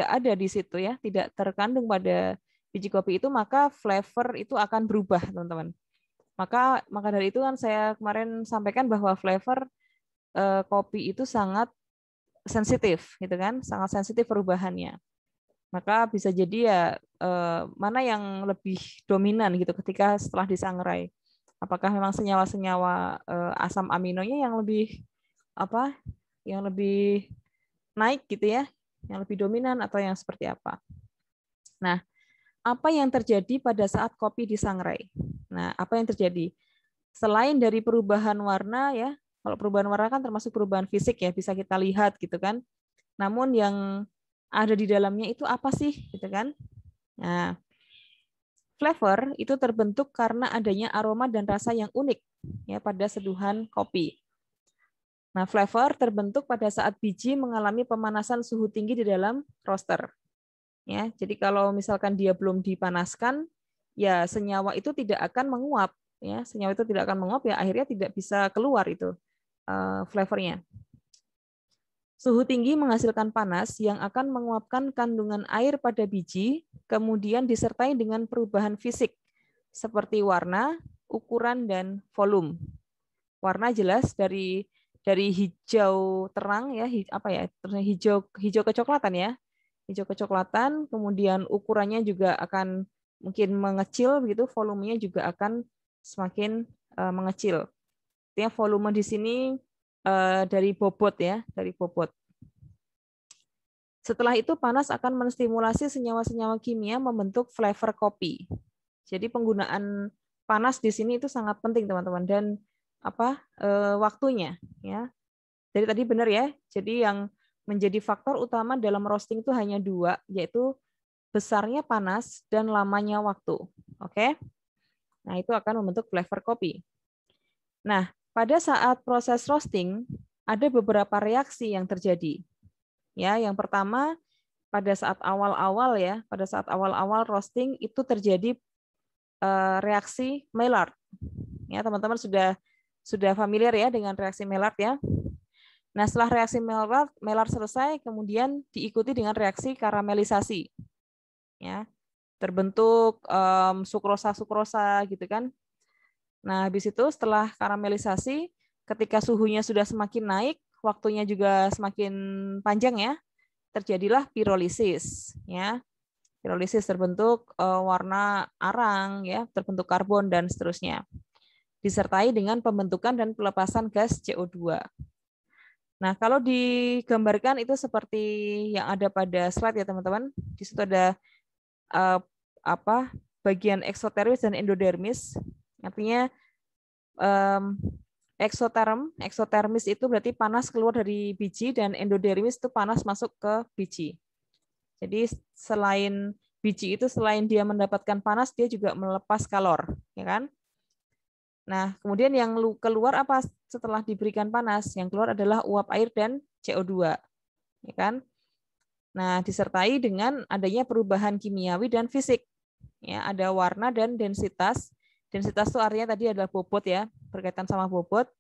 ada di situ, ya, tidak terkandung pada biji kopi itu, maka flavor itu akan berubah, teman-teman. Maka dari itu kan saya kemarin sampaikan bahwa flavor kopi itu sangat sensitif, gitu kan, sangat sensitif perubahannya. Maka bisa jadi ya mana yang lebih dominan gitu ketika setelah disangrai. Apakah memang senyawa-senyawa asam aminonya yang lebih naik gitu, ya, yang lebih dominan, atau yang seperti apa. Nah, apa yang terjadi pada saat kopi disangrai? Nah, apa yang terjadi? Selain dari perubahan warna, ya, kalau perubahan warna kan termasuk perubahan fisik, ya, bisa kita lihat gitu kan. Namun yang ada di dalamnya itu apa sih, gitu kan? Nah, Flavor itu terbentuk karena adanya aroma dan rasa yang unik ya pada seduhan kopi. Nah, flavor terbentuk pada saat biji mengalami pemanasan suhu tinggi di dalam roaster. Ya, jadi kalau misalkan dia belum dipanaskan, ya senyawa itu tidak akan menguap. Ya, senyawa itu tidak akan menguap, ya akhirnya tidak bisa keluar itu flavornya. Suhu tinggi menghasilkan panas yang akan menguapkan kandungan air pada biji, kemudian disertai dengan perubahan fisik seperti warna, ukuran, dan volume. Warna jelas dari hijau terang ya, hijau kecoklatan ya, hijau kecoklatan, kemudian ukurannya juga akan mungkin mengecil begitu, volumenya juga akan semakin mengecil. Artinya volume di sini dari bobot ya, dari bobot. Setelah itu panas akan menstimulasi senyawa-senyawa kimia membentuk flavor kopi. Jadi penggunaan panas di sini itu sangat penting teman-teman, dan waktunya ya. Jadi tadi benar ya. Jadi yang menjadi faktor utama dalam roasting itu hanya dua, yaitu besarnya panas dan lamanya waktu. Oke? Nah, itu akan membentuk flavor kopi. Nah, pada saat proses roasting ada beberapa reaksi yang terjadi. Ya, yang pertama pada saat awal-awal roasting itu terjadi reaksi Maillard. Ya, teman-teman sudah familiar ya dengan reaksi Maillard ya. Nah, setelah reaksi Maillard selesai, kemudian diikuti dengan reaksi karamelisasi. Ya, terbentuk sukrosa gitu kan. Nah, habis itu setelah karamelisasi, ketika suhunya sudah semakin naik, waktunya juga semakin panjang ya, terjadilah pirolisis ya. Pirolisis terbentuk warna arang ya, terbentuk karbon dan seterusnya. Disertai dengan pembentukan dan pelepasan gas CO2. Nah, kalau digambarkan itu seperti yang ada pada slide ya teman-teman. Di situ ada bagian eksotermis dan endodermis. Artinya eksotermis itu berarti panas keluar dari biji, dan endodermis itu panas masuk ke biji. Jadi selain biji itu, selain dia mendapatkan panas, dia juga melepas kalor, ya kan? Nah, kemudian yang keluar apa setelah diberikan panas? Yang keluar adalah uap air dan CO2, ya kan? Nah, disertai dengan adanya perubahan kimiawi dan fisik. Ya, ada warna dan densitas. Densitas itu artinya tadi adalah bobot ya, berkaitan sama bobot.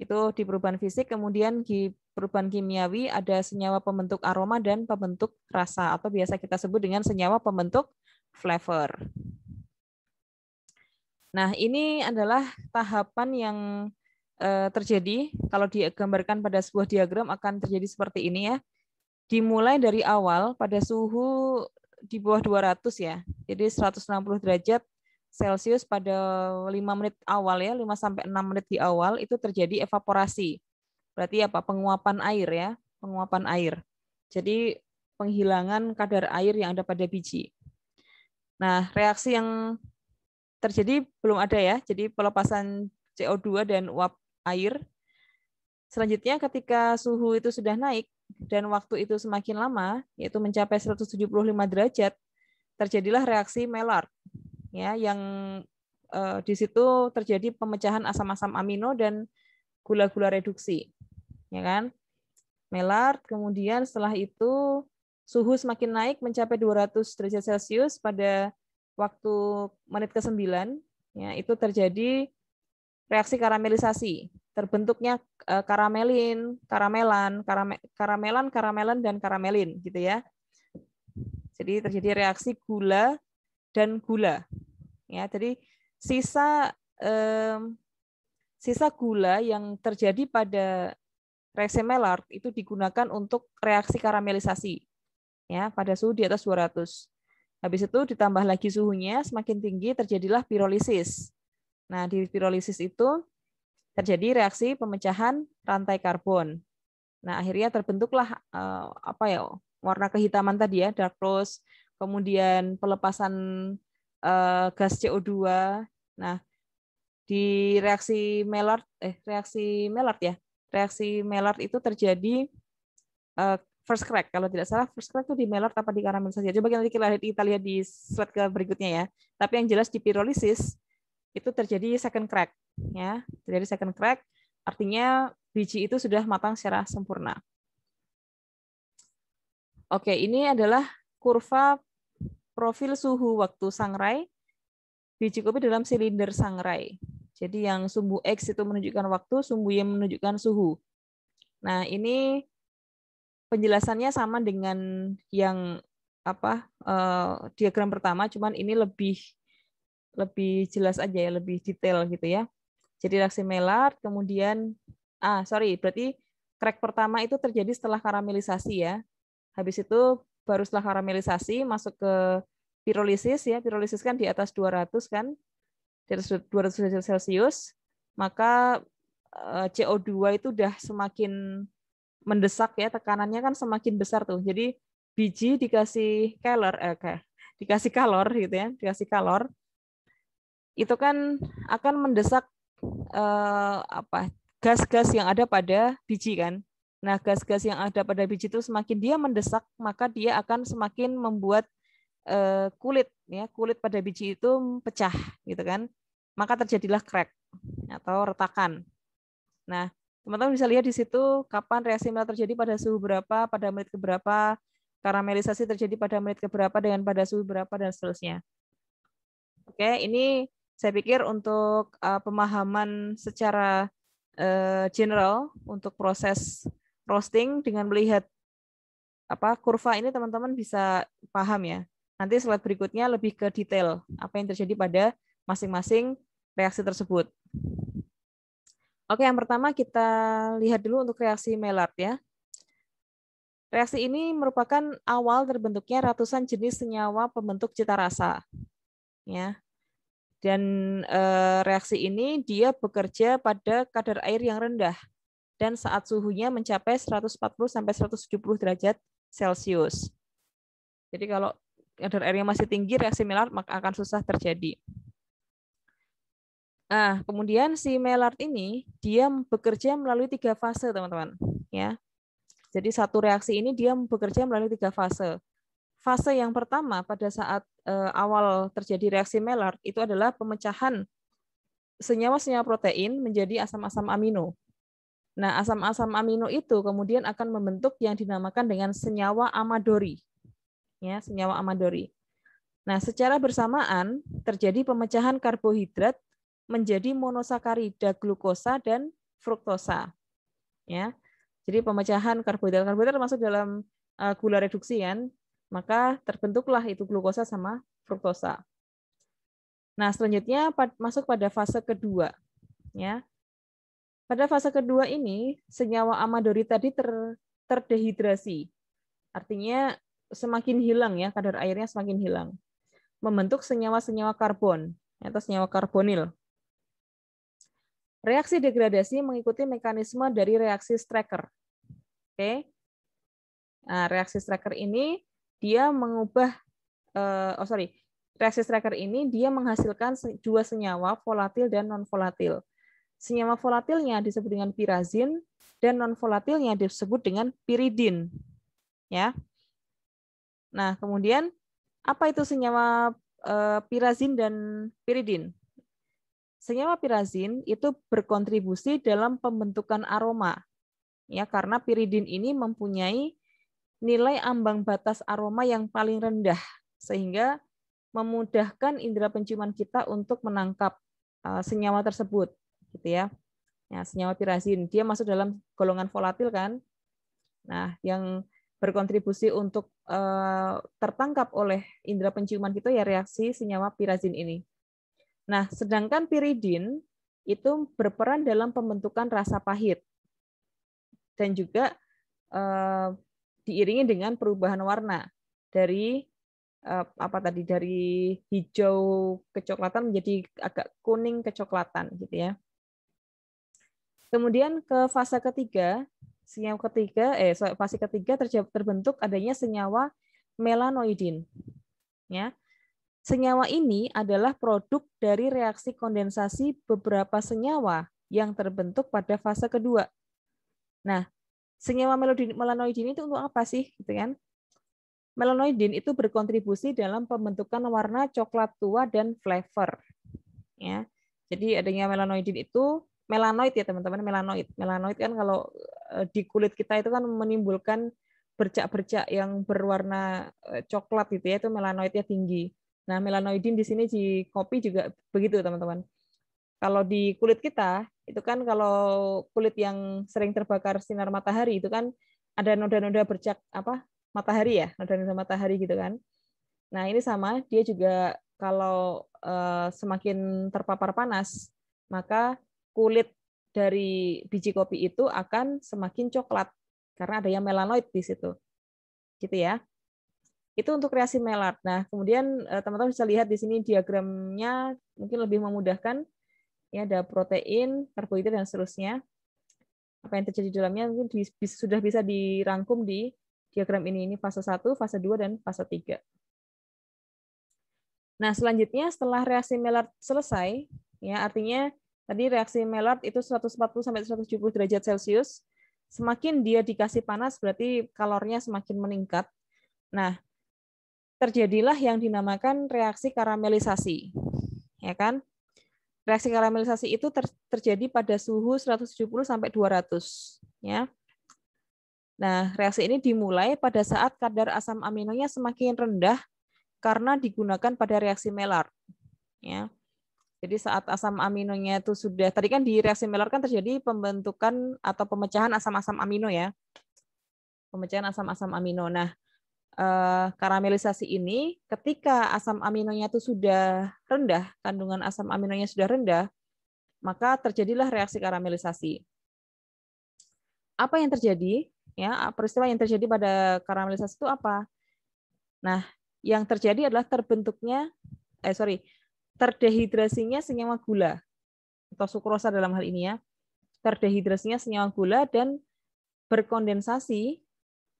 Itu di perubahan fisik, kemudian di perubahan kimiawi ada senyawa pembentuk aroma dan pembentuk rasa, atau biasa kita sebut dengan senyawa pembentuk flavor. Nah, ini adalah tahapan yang terjadi. Kalau digambarkan pada sebuah diagram akan terjadi seperti ini ya. Dimulai dari awal pada suhu di bawah 200 ya. Jadi 160 derajat Celcius pada 5 menit awal ya, 5 sampai 6 menit di awal itu terjadi evaporasi. Berarti apa? Penguapan air ya, penguapan air. Jadi penghilangan kadar air yang ada pada biji. Nah, reaksi yang terjadi belum ada ya. Jadi pelepasan CO2 dan uap air. Selanjutnya ketika suhu itu sudah naik dan waktu itu semakin lama, yaitu mencapai 175 derajat, terjadilah reaksi Maillard. Ya, yang di situ terjadi pemecahan asam-asam amino dan gula-gula reduksi. Ya kan? Maillard, kemudian setelah itu suhu semakin naik mencapai 200 derajat Celcius pada waktu menit ke-9, ya, itu terjadi reaksi karamelisasi. Terbentuknya karamelan, dan karamelin gitu ya. Jadi terjadi reaksi gula dan gula. Ya, jadi sisa gula yang terjadi pada reaksi Maillard itu digunakan untuk reaksi karamelisasi ya pada suhu di atas 200. Habis itu ditambah lagi suhunya semakin tinggi, terjadilah pirolisis. Nah, di pirolisis itu terjadi reaksi pemecahan rantai karbon. Nah, akhirnya terbentuklah warna kehitaman tadi ya, dark rose, kemudian pelepasan gas CO2. Nah, di reaksi Maillard ya. Reaksi Maillard itu terjadi first crack. Kalau tidak salah first crack itu di Maillard apa di karamelisasi. Coba kita lihat di slide ke berikutnya ya. Tapi yang jelas di pirolisis itu terjadi second crack ya. Terjadi second crack artinya biji itu sudah matang secara sempurna. Oke, ini adalah kurva profil suhu waktu sangrai biji kopi dalam silinder sangrai. Jadi yang sumbu X itu menunjukkan waktu, sumbu Y menunjukkan suhu. Nah, ini penjelasannya sama dengan yang diagram pertama, cuman ini lebih jelas aja ya, lebih detail gitu ya. Jadi reaksi Maillard, kemudian berarti crack pertama itu terjadi setelah karamelisasi ya. Habis itu baru setelah karamelisasi masuk ke pirolisis ya. Pirolisis kan di atas 200 kan. Di atas 200 derajat Celcius, maka CO2 itu udah semakin mendesak ya, tekanannya kan semakin besar tuh. Jadi biji dikasih kalor gitu ya, dikasih kalor. Itu kan akan mendesak gas-gas yang ada pada biji kan. Nah, gas-gas yang ada pada biji itu semakin dia mendesak, maka dia akan semakin membuat kulit pada biji itu pecah gitu kan. Maka terjadilah crack atau retakan. Nah, teman-teman bisa lihat di situ kapan reaksi Maillard terjadi pada suhu berapa, pada menit keberapa, karamelisasi terjadi pada menit keberapa dengan pada suhu berapa dan seterusnya. Oke, ini saya pikir untuk pemahaman secara general untuk proses roasting dengan melihat kurva ini teman-teman bisa paham ya. Nanti slide berikutnya lebih ke detail apa yang terjadi pada masing-masing reaksi tersebut. Oke, yang pertama kita lihat dulu untuk reaksi Maillard ya. Reaksi ini merupakan awal terbentuknya ratusan jenis senyawa pembentuk cita rasa. Ya. Dan reaksi ini dia bekerja pada kadar air yang rendah dan saat suhunya mencapai 140 sampai 170 derajat Celcius. Jadi kalau kadar airnya masih tinggi, reaksi Maillard maka akan susah terjadi. Nah, kemudian si Maillard ini dia bekerja melalui 3 fase, teman-teman. Ya, jadi satu reaksi ini dia bekerja melalui 3 fase. Fase yang pertama pada saat awal terjadi reaksi Maillard itu adalah pemecahan senyawa-senyawa protein menjadi asam-asam amino. Nah, asam-asam amino itu kemudian akan membentuk yang dinamakan dengan senyawa Amadori. Ya, senyawa Amadori. Nah, secara bersamaan terjadi pemecahan karbohidrat menjadi monosakarida glukosa dan fruktosa. Ya. Jadi pemecahan karbohidrat masuk dalam gula reduksi kan, maka terbentuklah itu glukosa sama fruktosa. Nah, selanjutnya masuk pada fase kedua. Ya. Pada fase kedua ini senyawa Amadori tadi terdehidrasi. Artinya semakin hilang ya, kadar airnya semakin hilang. Membentuk senyawa-senyawa karbon atau senyawa karbonil. Reaksi degradasi mengikuti mekanisme dari reaksi Strecker. Oke. Nah, reaksi Strecker ini dia mengubah reaksi Strecker ini dia menghasilkan 2 senyawa volatil dan non volatil. Senyawa volatilnya disebut dengan pirazin dan non volatilnya disebut dengan piridin. Ya. Nah, kemudian apa itu senyawa pirazin dan piridin? Senyawa pirazin itu berkontribusi dalam pembentukan aroma. Ya, karena piridin ini mempunyai nilai ambang batas aroma yang paling rendah sehingga memudahkan indera penciuman kita untuk menangkap senyawa tersebut, gitu ya. Ya, senyawa pirazin dia masuk dalam golongan volatil kan. Nah, yang berkontribusi untuk tertangkap oleh indera penciuman kita ya reaksi senyawa pirazin ini. Nah, sedangkan piridin itu berperan dalam pembentukan rasa pahit dan juga diiringi dengan perubahan warna dari dari hijau kecoklatan menjadi agak kuning kecoklatan gitu ya. Kemudian ke fase ketiga, fase ketiga terbentuk adanya senyawa melanoidin. Ya. Senyawa ini adalah produk dari reaksi kondensasi beberapa senyawa yang terbentuk pada fase kedua. Nah, senyawa melanoidin itu untuk apa sih, gitu kan? Melanoidin itu berkontribusi dalam pembentukan warna coklat tua dan flavor. Ya, jadi adanya melanoidin itu melanoid ya teman-teman, melanoid. Melanoid kan kalau di kulit kita itu kan menimbulkan bercak-bercak yang berwarna coklat gitu ya, itu melanoidnya tinggi. Nah, melanoidin di sini di kopi juga begitu teman-teman. Kalau di kulit kita itu kan kalau kulit yang sering terbakar sinar matahari itu kan ada noda-noda bercak apa matahari ya, noda-noda matahari gitu kan. Nah, ini sama, dia juga kalau semakin terpapar panas, maka kulit dari biji kopi itu akan semakin coklat karena adanya melanoid di situ. Gitu ya. Itu untuk reaksi Maillard. Nah, kemudian teman-teman bisa lihat di sini diagramnya mungkin lebih memudahkan. Ya, ada protein, karbohidrat dan seterusnya. Apa yang terjadi di dalamnya mungkin sudah bisa dirangkum di diagram ini. Ini fase 1, fase 2 dan fase 3. Nah, selanjutnya setelah reaksi Maillard selesai, ya artinya tadi reaksi Maillard itu 140 sampai 170 derajat Celcius. Semakin dia dikasih panas berarti kalornya semakin meningkat. Nah, terjadilah yang dinamakan reaksi karamelisasi. Ya kan? Reaksi karamelisasi itu terjadi pada suhu 170 sampai 200, ya. Nah, reaksi ini dimulai pada saat kadar asam aminonya semakin rendah karena digunakan pada reaksi Maillard, ya. Jadi saat asam aminonya itu sudah, tadi kan di reaksi Maillard kan terjadi pembentukan atau pemecahan asam-asam amino ya. Pemecahan asam-asam amino. Nah, karamelisasi ini ketika asam aminonya itu sudah rendah, kandungan asam aminonya sudah rendah, maka terjadilah reaksi karamelisasi. Apa yang terjadi? Ya, peristiwa yang terjadi pada karamelisasi itu apa? Nah, yang terjadi adalah terdehidrasinya senyawa gula atau sukrosa dalam hal ini ya. Terdehidrasinya senyawa gula dan berkondensasi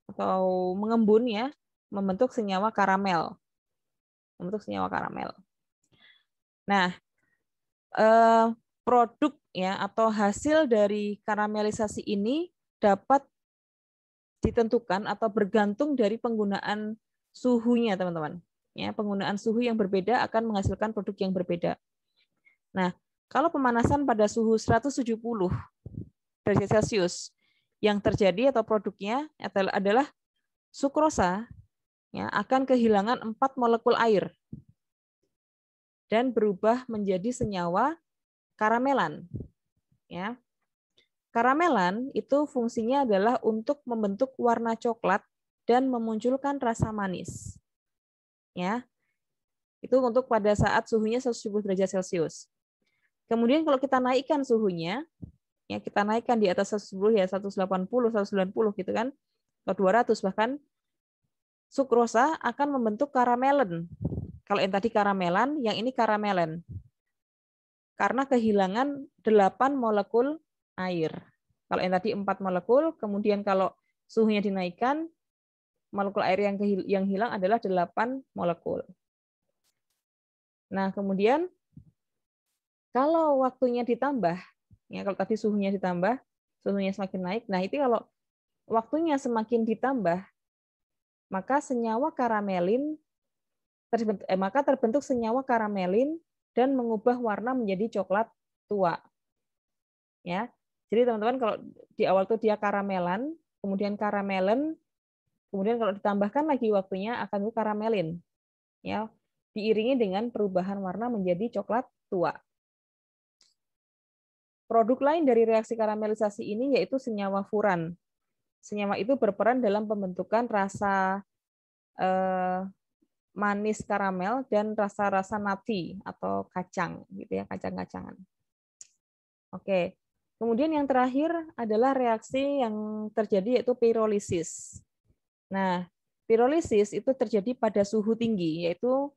atau mengembun ya, membentuk senyawa karamel. Membentuk senyawa karamel. Nah, produk ya atau hasil dari karamelisasi ini dapat ditentukan atau bergantung dari penggunaan suhunya, teman-teman. Ya, penggunaan suhu yang berbeda akan menghasilkan produk yang berbeda. Nah, kalau pemanasan pada suhu 170 derajat Celcius yang terjadi atau produknya adalah sukrosa, ya, akan kehilangan 4 molekul air dan berubah menjadi senyawa karamelan. Ya. Karamelan itu fungsinya adalah untuk membentuk warna coklat dan memunculkan rasa manis. Ya. Itu untuk pada saat suhunya 170 derajat Celcius. Kemudian kalau kita naikkan suhunya, ya kita naikkan di atas 110 ya 180, 190 gitu kan, atau 200 bahkan, sukrosa akan membentuk karamelen. Kalau yang tadi karamelan, yang ini karamelen. Karena kehilangan 8 molekul air. Kalau yang tadi 4 molekul, kemudian kalau suhunya dinaikkan, molekul air yang hilang adalah 8 molekul. Nah, kemudian kalau waktunya ditambah, ya kalau tadi suhunya ditambah, suhunya semakin naik. Nah, itu kalau waktunya semakin ditambah, maka senyawa karamelin terbentuk senyawa karamelin dan mengubah warna menjadi coklat tua. Ya. Jadi teman-teman kalau di awal tuh dia karamelan, kemudian karamelen, kemudian kalau ditambahkan lagi waktunya akan karamelin. Ya. Diiringi dengan perubahan warna menjadi coklat tua. Produk lain dari reaksi karamelisasi ini yaitu senyawa furan. Senyawa itu berperan dalam pembentukan rasa manis karamel dan rasa-rasa nati atau kacang gitu ya, kacang-kacangan. Oke. Kemudian yang terakhir adalah reaksi yang terjadi yaitu pirolisis. Nah, pirolisis itu terjadi pada suhu tinggi yaitu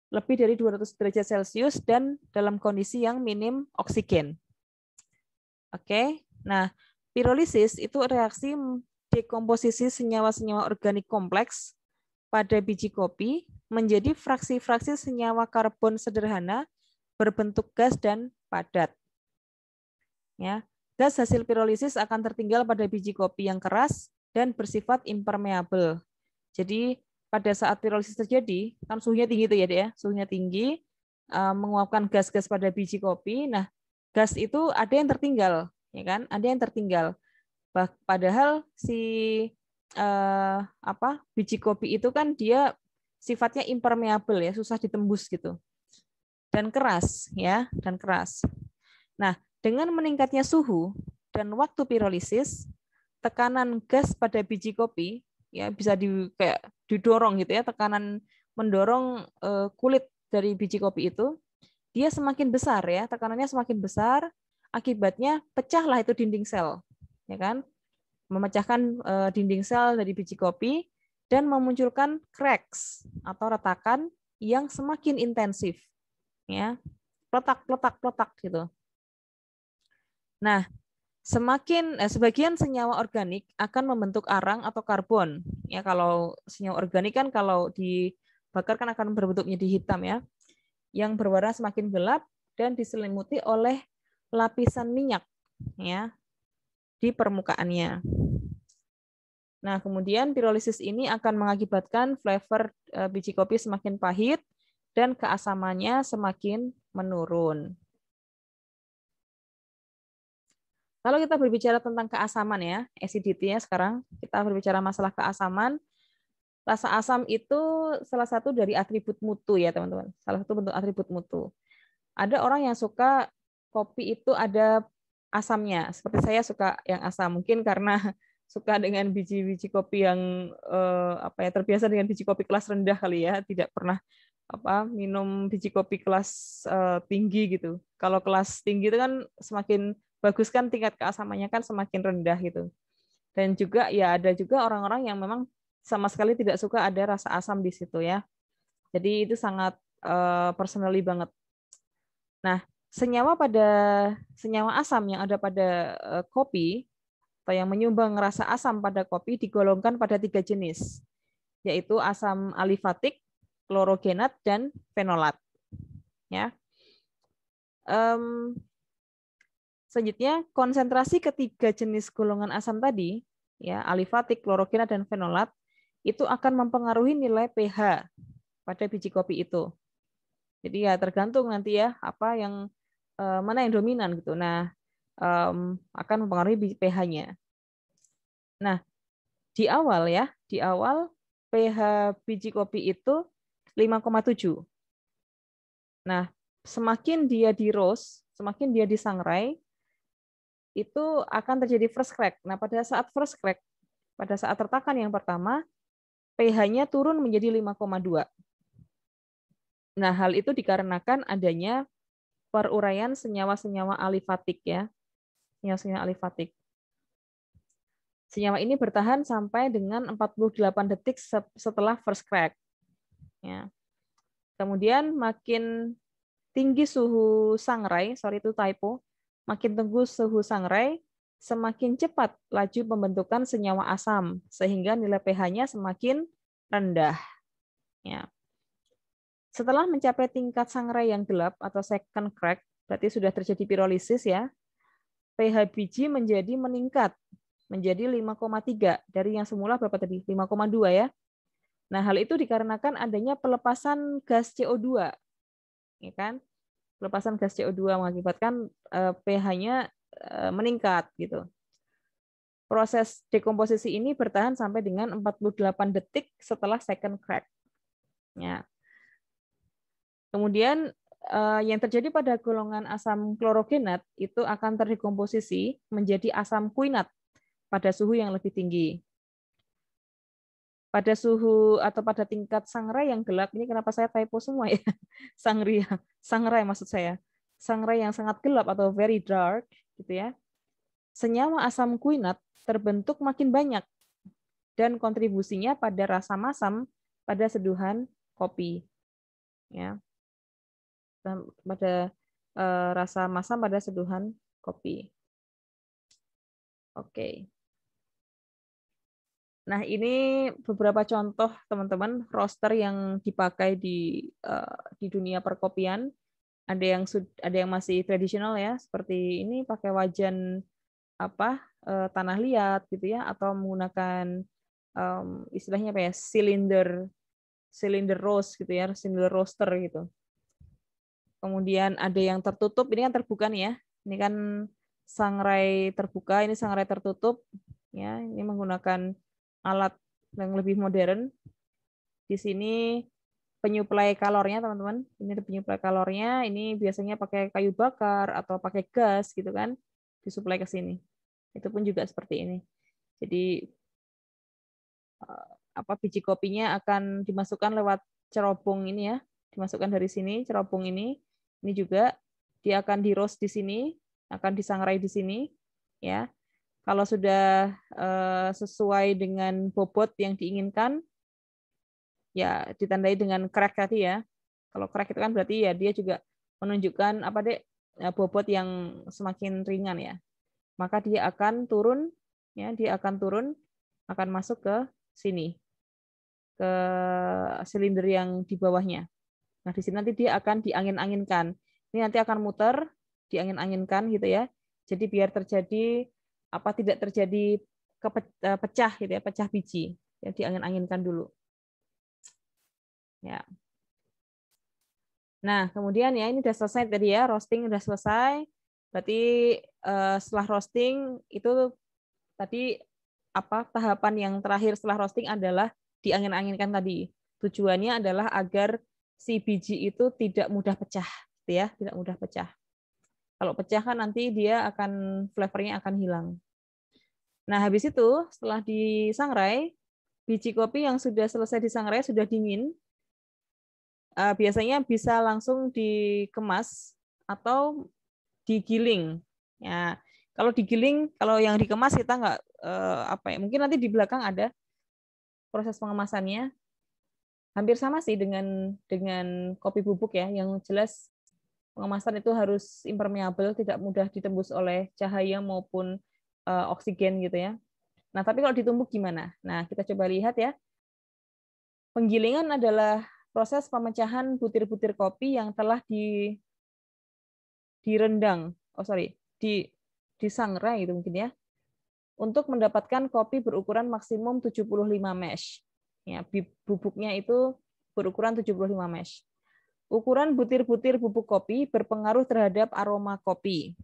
lebih dari 200 derajat Celcius dan dalam kondisi yang minim oksigen. Oke. Nah, pirolisis itu reaksi dekomposisi senyawa-senyawa organik kompleks pada biji kopi menjadi fraksi-fraksi senyawa karbon sederhana berbentuk gas dan padat. Ya. gas hasil pirolisis akan tertinggal pada biji kopi yang keras dan bersifat impermeable. Jadi pada saat pirolisis terjadi, kan suhunya tinggi itu ya, Dek, ya. Suhunya tinggi, menguapkan gas-gas pada biji kopi. Nah, gas itu ada yang tertinggal, ya kan? Ada yang tertinggal. Padahal si biji kopi itu kan dia sifatnya impermeable ya, susah ditembus gitu. Dan keras ya, dan keras. Nah, dengan meningkatnya suhu dan waktu pirolisis, tekanan gas pada biji kopi ya bisa kayak didorong gitu ya, tekanan mendorong kulit dari biji kopi itu dia semakin besar ya, tekanannya semakin besar, akibatnya pecahlah itu dinding sel, ya kan? Memecahkan dinding sel dari biji kopi dan memunculkan cracks atau retakan yang semakin intensif, ya, peletak gitu. Nah, sebagian senyawa organik akan membentuk arang atau karbon. Ya, kalau senyawa organik kan kalau dibakar kan akan berbentuk menjadi hitam ya, yang berwarna semakin gelap dan diselimuti oleh lapisan minyak ya di permukaannya. Nah, kemudian pirolisis ini akan mengakibatkan flavor biji kopi semakin pahit dan keasamannya semakin menurun. Kalau kita berbicara tentang keasaman ya, acidity-nya sekarang, kita berbicara masalah keasaman. Rasa asam itu salah satu dari atribut mutu ya, teman-teman. Salah satu bentuk atribut mutu. Ada orang yang suka kopi itu ada asamnya. Seperti saya suka yang asam. Mungkin karena suka dengan biji-biji kopi yang terbiasa dengan biji kopi kelas rendah kali ya, tidak pernah minum biji kopi kelas tinggi gitu. Kalau kelas tinggi itu kan semakin bagus kan tingkat keasamannya kan semakin rendah gitu. Dan juga ya ada juga orang-orang yang memang sama sekali tidak suka ada rasa asam di situ ya. Jadi itu sangat personally banget. Nah, senyawa asam yang ada pada kopi atau yang menyumbang rasa asam pada kopi digolongkan pada 3 jenis, yaitu asam alifatik, klorogenat, dan fenolat. Ya. Selanjutnya, konsentrasi ketiga jenis golongan asam tadi, ya, alifatik, klorogenat, dan fenolat, itu akan mempengaruhi nilai pH pada biji kopi itu. Jadi ya tergantung nanti ya mana yang dominan gitu. Nah, akan mempengaruhi pH-nya. Nah, di awal pH biji kopi itu 5,7. Nah, semakin dia di roast, semakin dia disangrai, itu akan terjadi first crack. Nah, pada saat first crack, pada saat retakan yang pertama, pH-nya turun menjadi 5,2. Nah, hal itu dikarenakan adanya peruraian senyawa-senyawa alifatik ya. Senyawa-senyawa alifatik. Senyawa ini bertahan sampai dengan 48 detik setelah first crack. Ya. Kemudian makin tinggi suhu sangrai, itu typo, makin tinggi suhu sangrai, semakin cepat laju pembentukan senyawa asam, sehingga nilai pH-nya semakin rendah. Ya. Setelah mencapai tingkat sangrai yang gelap atau second crack, berarti sudah terjadi pirolisis ya, pH biji meningkat menjadi 5,3 dari yang semula berapa tadi? 5,2 ya. Nah, hal itu dikarenakan adanya pelepasan gas CO2. Ya kan? Pelepasan gas CO2 mengakibatkan pH-nya meningkat gitu. Proses dekomposisi ini bertahan sampai dengan 48 detik setelah second crack. Ya. Kemudian yang terjadi pada golongan asam klorogenat itu akan terdekomposisi menjadi asam kuinat pada suhu yang lebih tinggi. Pada suhu atau pada tingkat sangrai yang gelap, ini kenapa saya typo semua ya? Sangrai maksud saya. Sangrai yang sangat gelap atau very dark gitu ya. Senyawa asam kuinat terbentuk makin banyak dan kontribusinya pada rasa masam pada seduhan kopi. Ya. Pada rasa masam pada seduhan kopi. Oke. Nah, ini beberapa contoh teman-teman roaster yang dipakai di dunia perkopian. Ada yang masih tradisional ya, seperti ini pakai wajan tanah liat gitu ya, atau menggunakan istilahnya apa ya, cylinder roast gitu ya, cylinder roaster gitu. Kemudian ada yang tertutup, ini kan terbuka nih ya. Ini kan sangrai terbuka, ini sangrai tertutup ya. Ini menggunakan alat yang lebih modern. Di sini penyuplai kalornya, teman-teman. Ini ada penyuplai kalornya, ini biasanya pakai kayu bakar atau pakai gas gitu kan, disuplai ke sini. Itu pun juga seperti ini. Jadi biji kopinya akan dimasukkan lewat cerobong ini ya, dimasukkan dari sini cerobong ini. Ini juga dia akan di roast di sini, akan disangrai di sini ya. Kalau sudah sesuai dengan bobot yang diinginkan, ya ditandai dengan crack tadi ya. Kalau crack itu kan berarti ya dia juga menunjukkan bobot yang semakin ringan ya. Maka dia akan turun ya, akan masuk ke sini, ke silinder yang di bawahnya. Nah, di sini nanti dia akan diangin-anginkan. Ini nanti akan muter, diangin-anginkan gitu ya. Jadi biar tidak terjadi pecah gitu ya, pecah biji. Ya, diangin-anginkan dulu. Ya. Nah, kemudian ya ini udah selesai tadi ya, roasting udah selesai. Berarti setelah roasting itu tadi tahapan yang terakhir setelah roasting adalah diangin-anginkan tadi. Tujuannya adalah agar si biji itu tidak mudah pecah, gitu ya, tidak mudah pecah. Kalau pecah kan nanti dia flavornya akan hilang. Nah, habis itu setelah disangrai, biji kopi yang sudah selesai disangrai sudah dingin, biasanya bisa langsung dikemas atau digiling. Ya, kalau yang dikemas kita nggak mungkin nanti di belakang ada proses pengemasannya. Hampir sama sih dengan kopi bubuk ya. Yang jelas pengemasan itu harus impermeable, tidak mudah ditembus oleh cahaya maupun oksigen gitu ya. Nah, tapi kalau ditumbuk gimana? Nah, kita coba lihat ya. Penggilingan adalah proses pemecahan butir-butir kopi yang telah direndang. Disangrai gitu mungkin ya. Untuk mendapatkan kopi berukuran maksimum 75 mesh. Ya, bubuknya itu berukuran 75 mesh. Ukuran butir-butir bubuk kopi berpengaruh terhadap aroma kopi.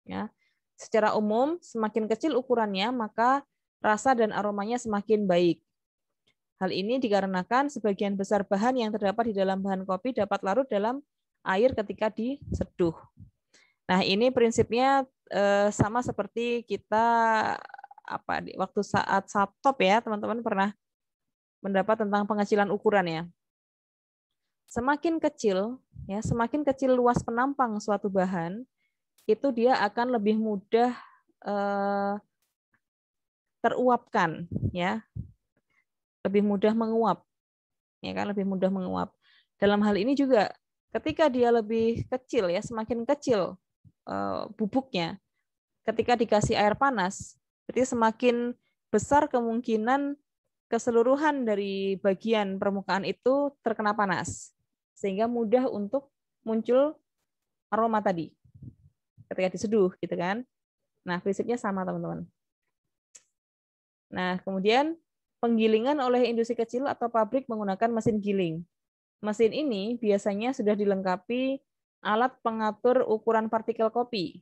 Ya. Secara umum, semakin kecil ukurannya, maka rasa dan aromanya semakin baik. Hal ini dikarenakan sebagian besar bahan yang terdapat di dalam bahan kopi dapat larut dalam air ketika diseduh. Nah, ini prinsipnya sama seperti kita waktu saat SATOP ya, teman-teman pernah mendapat tentang pengecilan ukuran ya. Semakin kecil luas penampang suatu bahan, itu dia akan lebih mudah teruapkan ya. Lebih mudah menguap. Ya kan, lebih mudah menguap. Dalam hal ini juga ketika dia lebih kecil ya, semakin kecil bubuknya, ketika dikasih air panas, berarti semakin besar kemungkinan keseluruhan dari bagian permukaan itu terkena panas, sehingga mudah untuk muncul aroma tadi ketika diseduh, gitu kan? Nah, prinsipnya sama, teman-teman. Nah, kemudian penggilingan oleh industri kecil atau pabrik menggunakan mesin giling. Mesin ini biasanya sudah dilengkapi alat pengatur ukuran partikel kopi,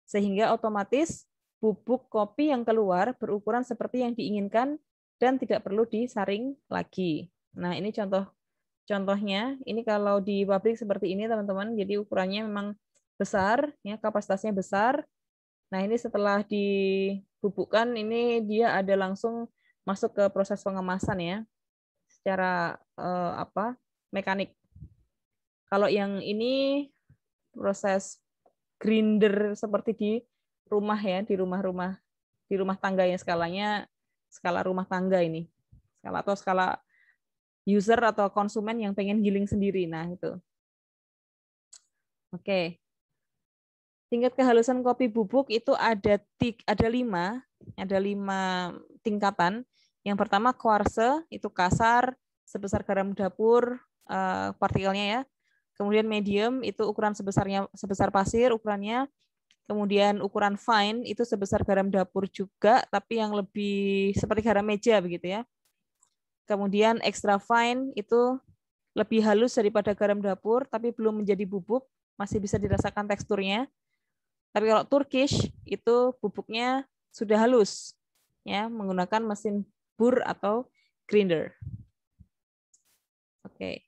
sehingga otomatis bubuk kopi yang keluar berukuran seperti yang diinginkan dan tidak perlu disaring lagi. Nah, ini contohnya. Ini kalau di pabrik seperti ini, teman-teman. Jadi ukurannya memang besar, ya, kapasitasnya besar. Nah, ini setelah dibubukkan, ini dia ada langsung masuk ke proses pengemasan ya, secara mekanik. Kalau yang ini proses grinder seperti di rumah ya, di rumah tangga yang skala rumah tangga ini, skala user atau konsumen yang pengen giling sendiri. Nah, itu. Oke. Tingkat kehalusan kopi bubuk itu ada 5 tingkatan. Yang pertama kuarse, itu kasar sebesar garam dapur partikelnya ya. Kemudian medium itu ukuran sebesar pasir ukurannya. Kemudian ukuran fine itu sebesar garam dapur juga, tapi yang lebih seperti garam meja begitu ya. Kemudian extra fine itu lebih halus daripada garam dapur, tapi belum menjadi bubuk, masih bisa dirasakan teksturnya. Tapi kalau Turkish itu bubuknya sudah halus, ya, menggunakan mesin bur atau grinder. Oke.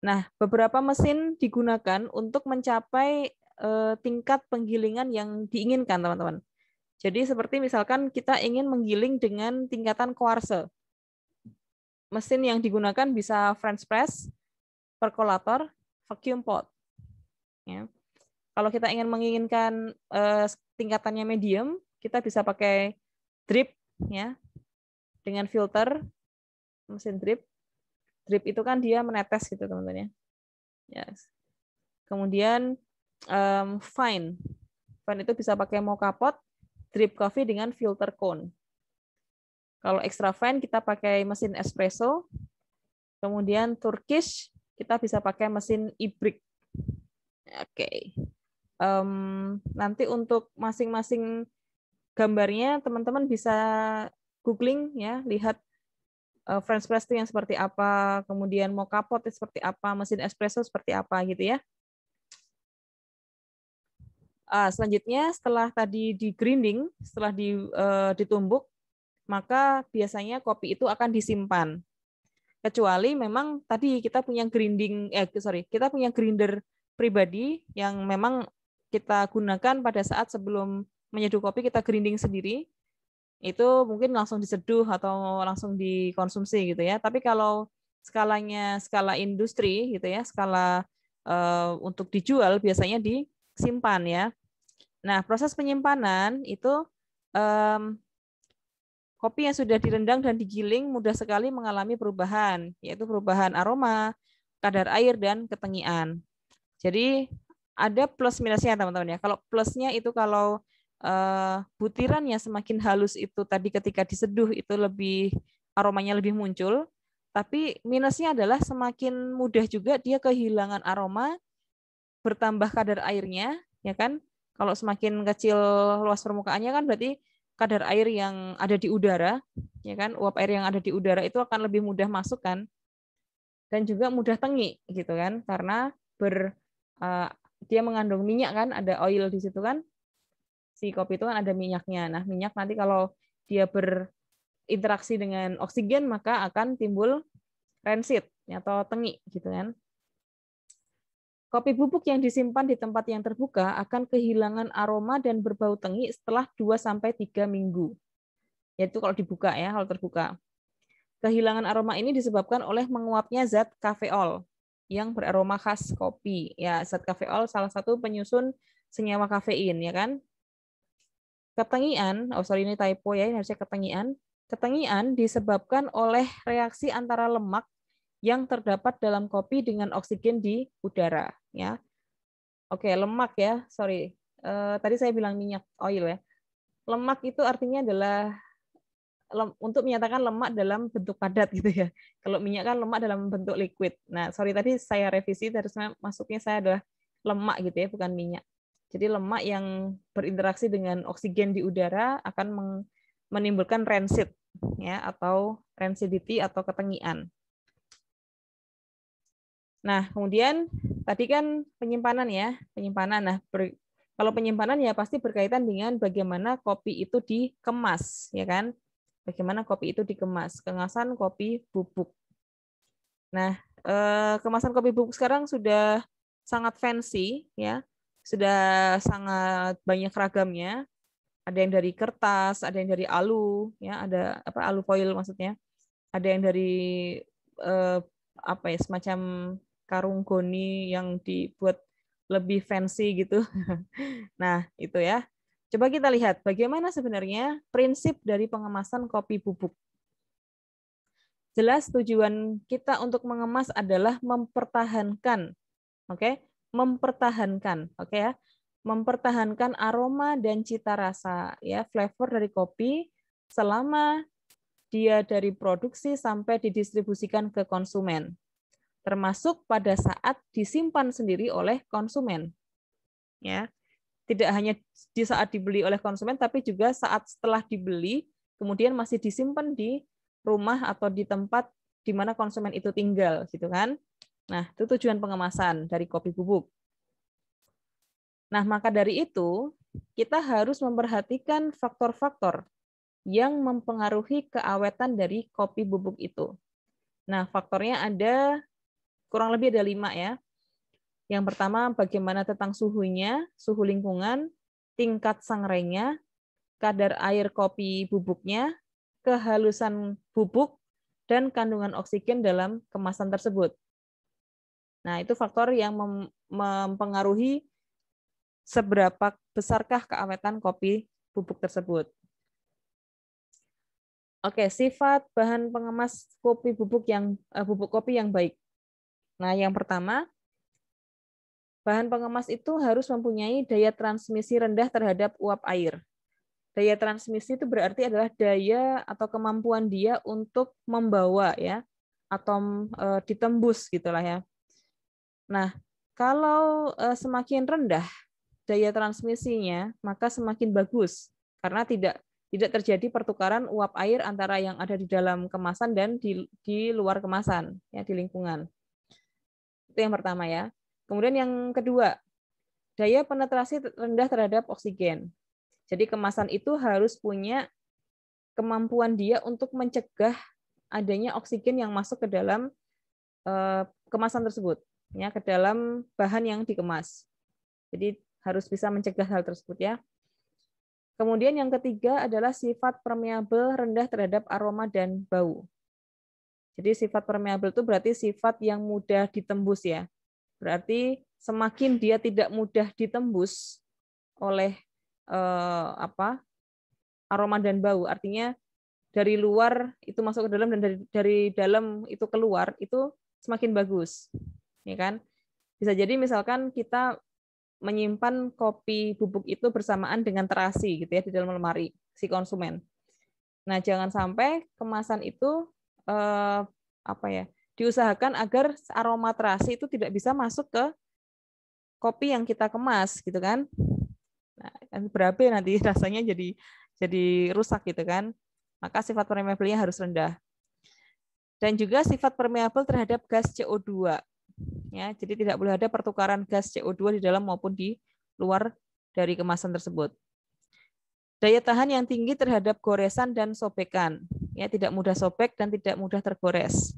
Nah, beberapa mesin digunakan untuk mencapai tingkat penggilingan yang diinginkan, teman-teman. Jadi seperti misalkan kita ingin menggiling dengan tingkatan kuarse. Mesin yang digunakan bisa French press, percolator, vacuum pot. Ya. Kalau kita menginginkan tingkatannya medium, kita bisa pakai drip, ya, dengan filter, mesin drip. Drip itu kan dia menetes gitu, teman-teman ya. Yes. Kemudian fine. Fine itu bisa pakai mocha pot, drip coffee dengan filter cone. Kalau extra fine kita pakai mesin espresso. Kemudian Turkish kita bisa pakai mesin e-brick. Oke. Nanti untuk masing-masing gambarnya teman-teman bisa googling ya, lihat French press itu yang seperti apa, kemudian mocha pot itu seperti apa, mesin espresso seperti apa gitu ya. Selanjutnya setelah tadi di grinding, setelah ditumbuk, maka biasanya kopi itu akan disimpan. Kecuali memang tadi kita punya kita punya grinder pribadi yang memang kita gunakan pada saat sebelum menyeduh kopi, kita grinding sendiri. Itu mungkin langsung diseduh atau langsung dikonsumsi gitu ya. Tapi kalau skalanya skala industri gitu ya, skala untuk dijual biasanya disimpan ya. Nah, proses penyimpanan itu kopi yang sudah direndang dan digiling mudah sekali mengalami perubahan, yaitu perubahan aroma, kadar air, dan ketengian. Jadi ada plus minusnya teman-teman ya. Kalau plusnya itu kalau butirannya semakin halus itu tadi ketika diseduh itu lebih aromanya lebih muncul. Tapi minusnya adalah semakin mudah juga dia kehilangan aroma, bertambah kadar airnya, ya kan? Kalau semakin kecil luas permukaannya kan berarti kadar air yang ada di udara, ya kan? Uap air yang ada di udara itu akan lebih mudah masuk kan? Dan juga mudah tengi gitu kan? Karena dia mengandung minyak kan, ada oil di situ kan? Si kopi itu kan ada minyaknya. Nah, minyak nanti kalau dia berinteraksi dengan oksigen maka akan timbul rancid atau tengi gitu kan. Kopi bubuk yang disimpan di tempat yang terbuka akan kehilangan aroma dan berbau tengi setelah 2-3 minggu. Yaitu kalau dibuka ya, kalau terbuka. Kehilangan aroma ini disebabkan oleh menguapnya zat kafeol yang beraroma khas kopi. Ya, zat kafeol salah satu penyusun senyawa kafein ya kan. Ketengian, ini typo ya, ini harusnya ketengian. Ketengian disebabkan oleh reaksi antara lemak yang terdapat dalam kopi dengan oksigen di udara ya. Oke, lemak ya, tadi saya bilang minyak oil ya. Lemak itu artinya adalah untuk menyatakan lemak dalam bentuk padat gitu ya. Kalau minyak kan lemak dalam bentuk liquid. Nah, tadi saya revisi, harusnya masuknya saya adalah lemak gitu ya, bukan minyak. Jadi lemak yang berinteraksi dengan oksigen di udara akan menimbulkan rancid ya, atau rancidity atau ketengian. Nah, kemudian tadi kan penyimpanan ya, penyimpanan. Nah, kalau penyimpanan ya pasti berkaitan dengan bagaimana kopi itu dikemas, ya kan? Bagaimana kopi itu dikemas, kemasan kopi bubuk. Nah, kemasan kopi bubuk sekarang sudah sangat fancy, ya, sudah sangat banyak ragamnya. Ada yang dari kertas, ada yang dari alu, ya, ada alu foil maksudnya. Ada yang dari semacam karung goni yang dibuat lebih fancy gitu. Nah, itu ya. Coba kita lihat bagaimana sebenarnya prinsip dari pengemasan kopi bubuk. Jelas tujuan kita untuk mengemas adalah mempertahankan, oke? Mempertahankan, oke ya? Mempertahankan aroma dan cita rasa, ya, flavor dari kopi selama dia dari produksi sampai didistribusikan ke konsumen, termasuk pada saat disimpan sendiri oleh konsumen, ya. tidak hanya di saat dibeli oleh konsumen, tapi juga saat setelah dibeli, kemudian masih disimpan di rumah atau di tempat di mana konsumen itu tinggal, gitu kan? Nah, itu tujuan pengemasan dari kopi bubuk. Nah, maka dari itu, kita harus memperhatikan faktor-faktor yang mempengaruhi keawetan dari kopi bubuk itu. Nah, faktornya ada kurang lebih ada 5 ya. Yang pertama, bagaimana tentang suhunya, suhu lingkungan, tingkat sangrainya, kadar air kopi bubuknya, kehalusan bubuk, dan kandungan oksigen dalam kemasan tersebut. Nah, itu faktor yang mempengaruhi seberapa besarkah keawetan kopi bubuk tersebut. Oke, sifat bahan pengemas kopi bubuk kopi yang baik. Nah, yang pertama, bahan pengemas itu harus mempunyai daya transmisi rendah terhadap uap air. Daya transmisi itu berarti adalah daya atau kemampuan dia untuk membawa ya atau ditembus gitulah ya. Nah, kalau semakin rendah daya transmisinya, maka semakin bagus karena tidak terjadi pertukaran uap air antara yang ada di dalam kemasan dan di luar kemasan ya di lingkungan. Itu yang pertama ya. Kemudian yang kedua, daya penetrasi rendah terhadap oksigen. Jadi kemasan itu harus punya kemampuan dia untuk mencegah adanya oksigen yang masuk ke dalam kemasan tersebut, ya ke dalam bahan yang dikemas. Jadi harus bisa mencegah hal tersebut ya. Kemudian yang ketiga adalah sifat permeabel rendah terhadap aroma dan bau. Jadi sifat permeabel itu berarti sifat yang mudah ditembus ya. Berarti semakin dia tidak mudah ditembus oleh aroma dan bau, artinya dari luar itu masuk ke dalam dan dari dalam itu keluar itu semakin bagus, ya kan? Bisa jadi misalkan kita menyimpan kopi bubuk itu bersamaan dengan terasi gitu ya di dalam lemari si konsumen. Nah, jangan sampai kemasan itu diusahakan agar aroma terasi itu tidak bisa masuk ke kopi yang kita kemas gitu kan. Nah, kan berabe nanti rasanya jadi rusak gitu kan. Maka sifat permeabelnya harus rendah. Dan juga sifat permeabel terhadap gas CO2. Ya, jadi tidak boleh ada pertukaran gas CO2 di dalam maupun di luar dari kemasan tersebut. Daya tahan yang tinggi terhadap goresan dan sobekan. Ya, tidak mudah sobek dan tidak mudah tergores.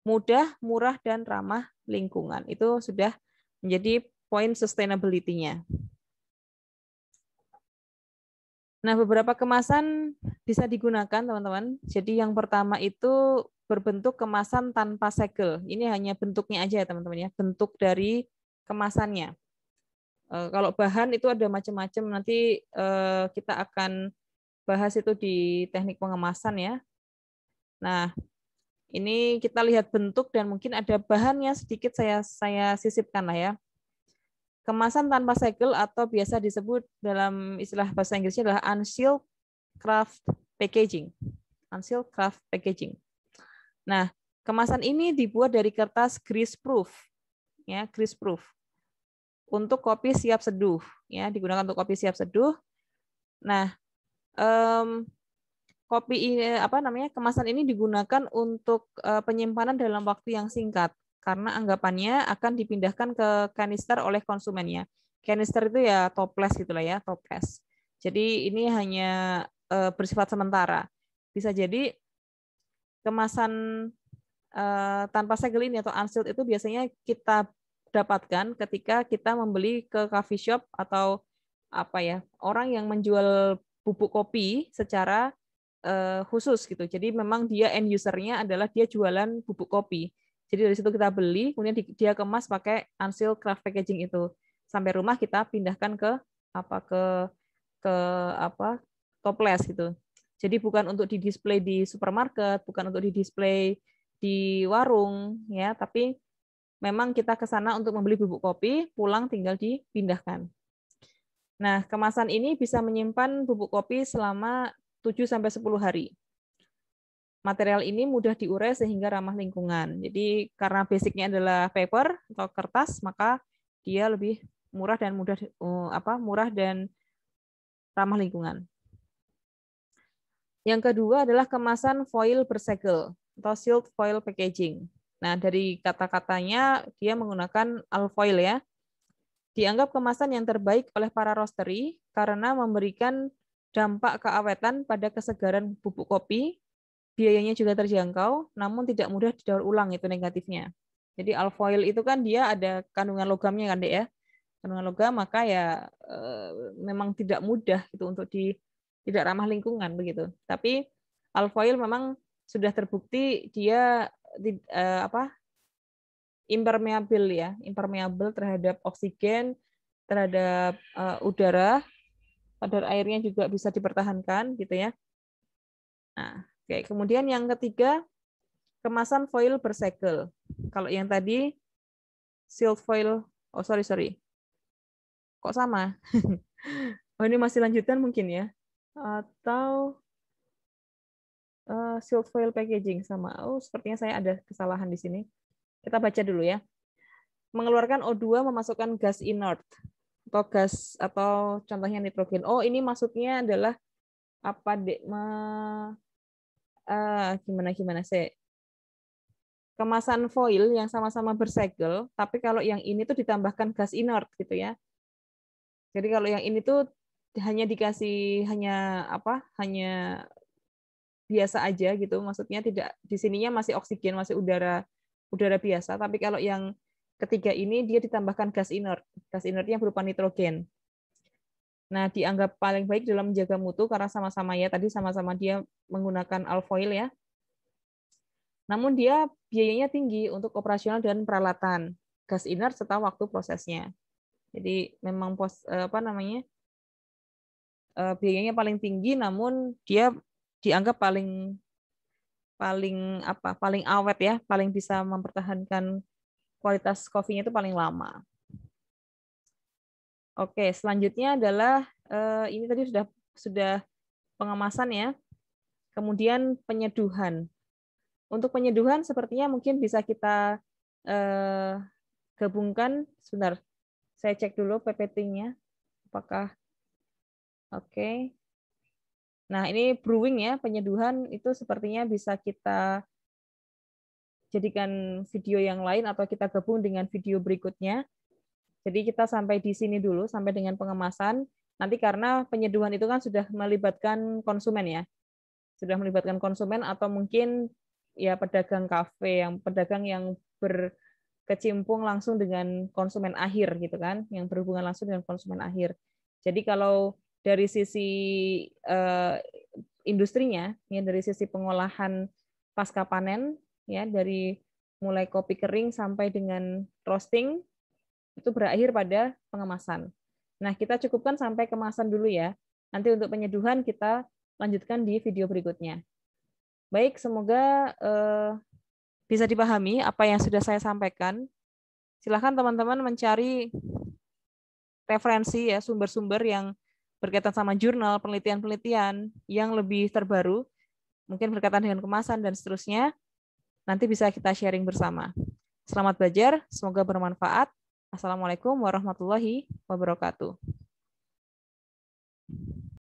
Mudah, murah, dan ramah lingkungan. Itu sudah menjadi poin sustainability-nya. Nah, beberapa kemasan bisa digunakan, teman-teman. Jadi yang pertama itu berbentuk kemasan tanpa segel. Ini hanya bentuknya aja ya, teman-teman ya. Bentuk dari kemasannya. Kalau bahan itu ada macam-macam. Nanti kita akan bahas itu di teknik pengemasan ya. Nah, ini kita lihat bentuk dan mungkin ada bahannya sedikit saya sisipkan lah ya. Kemasan tanpa segel atau biasa disebut dalam istilah bahasa Inggrisnya adalah unsealed craft packaging. Unsealed craft packaging. Nah, kemasan ini dibuat dari kertas greaseproof, ya greaseproof. Untuk kopi siap seduh, ya digunakan untuk kopi siap seduh. Nah, kopi ini kemasan ini digunakan untuk penyimpanan dalam waktu yang singkat. Karena anggapannya akan dipindahkan ke kanister oleh konsumennya. Kanister itu ya toples gitulah ya, toples. Jadi ini hanya bersifat sementara. Bisa jadi kemasan tanpa segel ini atau unsealed itu biasanya kita dapatkan ketika kita membeli ke coffee shop atau orang yang menjual bubuk kopi secara khusus gitu. Jadi memang dia end user-nya adalah dia jualan bubuk kopi. Jadi dari situ kita beli, kemudian dia kemas pakai unsealed craft packaging itu. Sampai rumah kita pindahkan ke toples gitu. Jadi bukan untuk di display di supermarket, bukan untuk di display di warung ya, tapi memang kita ke sana untuk membeli bubuk kopi, pulang tinggal dipindahkan. Nah, kemasan ini bisa menyimpan bubuk kopi selama 7-10 hari. Material ini mudah diurai sehingga ramah lingkungan. Jadi karena basicnya adalah paper atau kertas, maka dia lebih murah dan murah dan ramah lingkungan. Yang kedua adalah kemasan foil bersegel atau sealed foil packaging. Nah, dari kata-katanya dia menggunakan alfoil ya. Dianggap kemasan yang terbaik oleh para roastery karena memberikan dampak keawetan pada kesegaran bubuk kopi, biayanya juga terjangkau, namun tidak mudah didaur ulang, itu negatifnya. Jadi alfoil itu kan dia ada kandungan logamnya kan, Dek ya. Kandungan logam, maka ya memang tidak mudah gitu untuk tidak ramah lingkungan begitu. Tapi alfoil memang sudah terbukti dia impermeable ya, impermeable terhadap oksigen, terhadap udara, kadar airnya juga bisa dipertahankan gitu ya. Nah, oke. Kemudian yang ketiga, kemasan foil bersegel. Kalau yang tadi sealed foil, oh sorry. Kok sama? Oh, ini masih lanjutan mungkin ya. Atau sealed foil packaging sama. Oh, sepertinya saya ada kesalahan di sini. Kita baca dulu ya. Mengeluarkan O2 memasukkan gas inert atau gas atau contohnya nitrogen. Oh, ini maksudnya adalah apa, Dek? Gimana sih? Kemasan foil yang sama-sama bersegel, tapi kalau yang ini tuh ditambahkan gas inert gitu ya. Jadi kalau yang ini tuh hanya dikasih hanya biasa aja gitu, maksudnya tidak di sininya masih oksigen, masih udara biasa, tapi kalau yang ketiga ini dia ditambahkan gas inert. Gas inertnya berupa nitrogen. Nah, dianggap paling baik dalam menjaga mutu karena sama-sama ya tadi sama-sama dia menggunakan alfoil ya. Namun dia biayanya tinggi untuk operasional dan peralatan gas inert serta waktu prosesnya. Jadi memang biayanya paling tinggi, namun dia dianggap paling awet ya, paling bisa mempertahankan kualitas kopinya itu paling lama. Oke, selanjutnya adalah ini tadi sudah pengemasan ya. Kemudian penyeduhan. Untuk penyeduhan sepertinya mungkin bisa kita gabungkan. Sebentar, saya cek dulu PPT-nya. Apakah oke. Nah, ini brewing ya, penyeduhan itu sepertinya bisa kita jadikan video yang lain atau kita gabung dengan video berikutnya. Jadi kita sampai di sini dulu, sampai dengan pengemasan. Nanti karena penyeduhan itu kan sudah melibatkan konsumen ya. Sudah melibatkan konsumen atau mungkin ya pedagang kafe, pedagang yang berkecimpung langsung dengan konsumen akhir gitu kan, yang berhubungan langsung dengan konsumen akhir. Jadi kalau dari sisi industrinya, ya dari sisi pengolahan pasca panen, ya dari mulai kopi kering sampai dengan roasting, itu berakhir pada pengemasan. Nah, kita cukupkan sampai kemasan dulu ya. Nanti untuk penyeduhan kita lanjutkan di video berikutnya. Baik, semoga bisa dipahami apa yang sudah saya sampaikan. Silakan teman-teman mencari referensi ya, sumber-sumber yang berkaitan sama jurnal, penelitian-penelitian yang lebih terbaru, mungkin berkaitan dengan kemasan dan seterusnya. Nanti bisa kita sharing bersama. Selamat belajar, semoga bermanfaat. Assalamualaikum warahmatullahi wabarakatuh.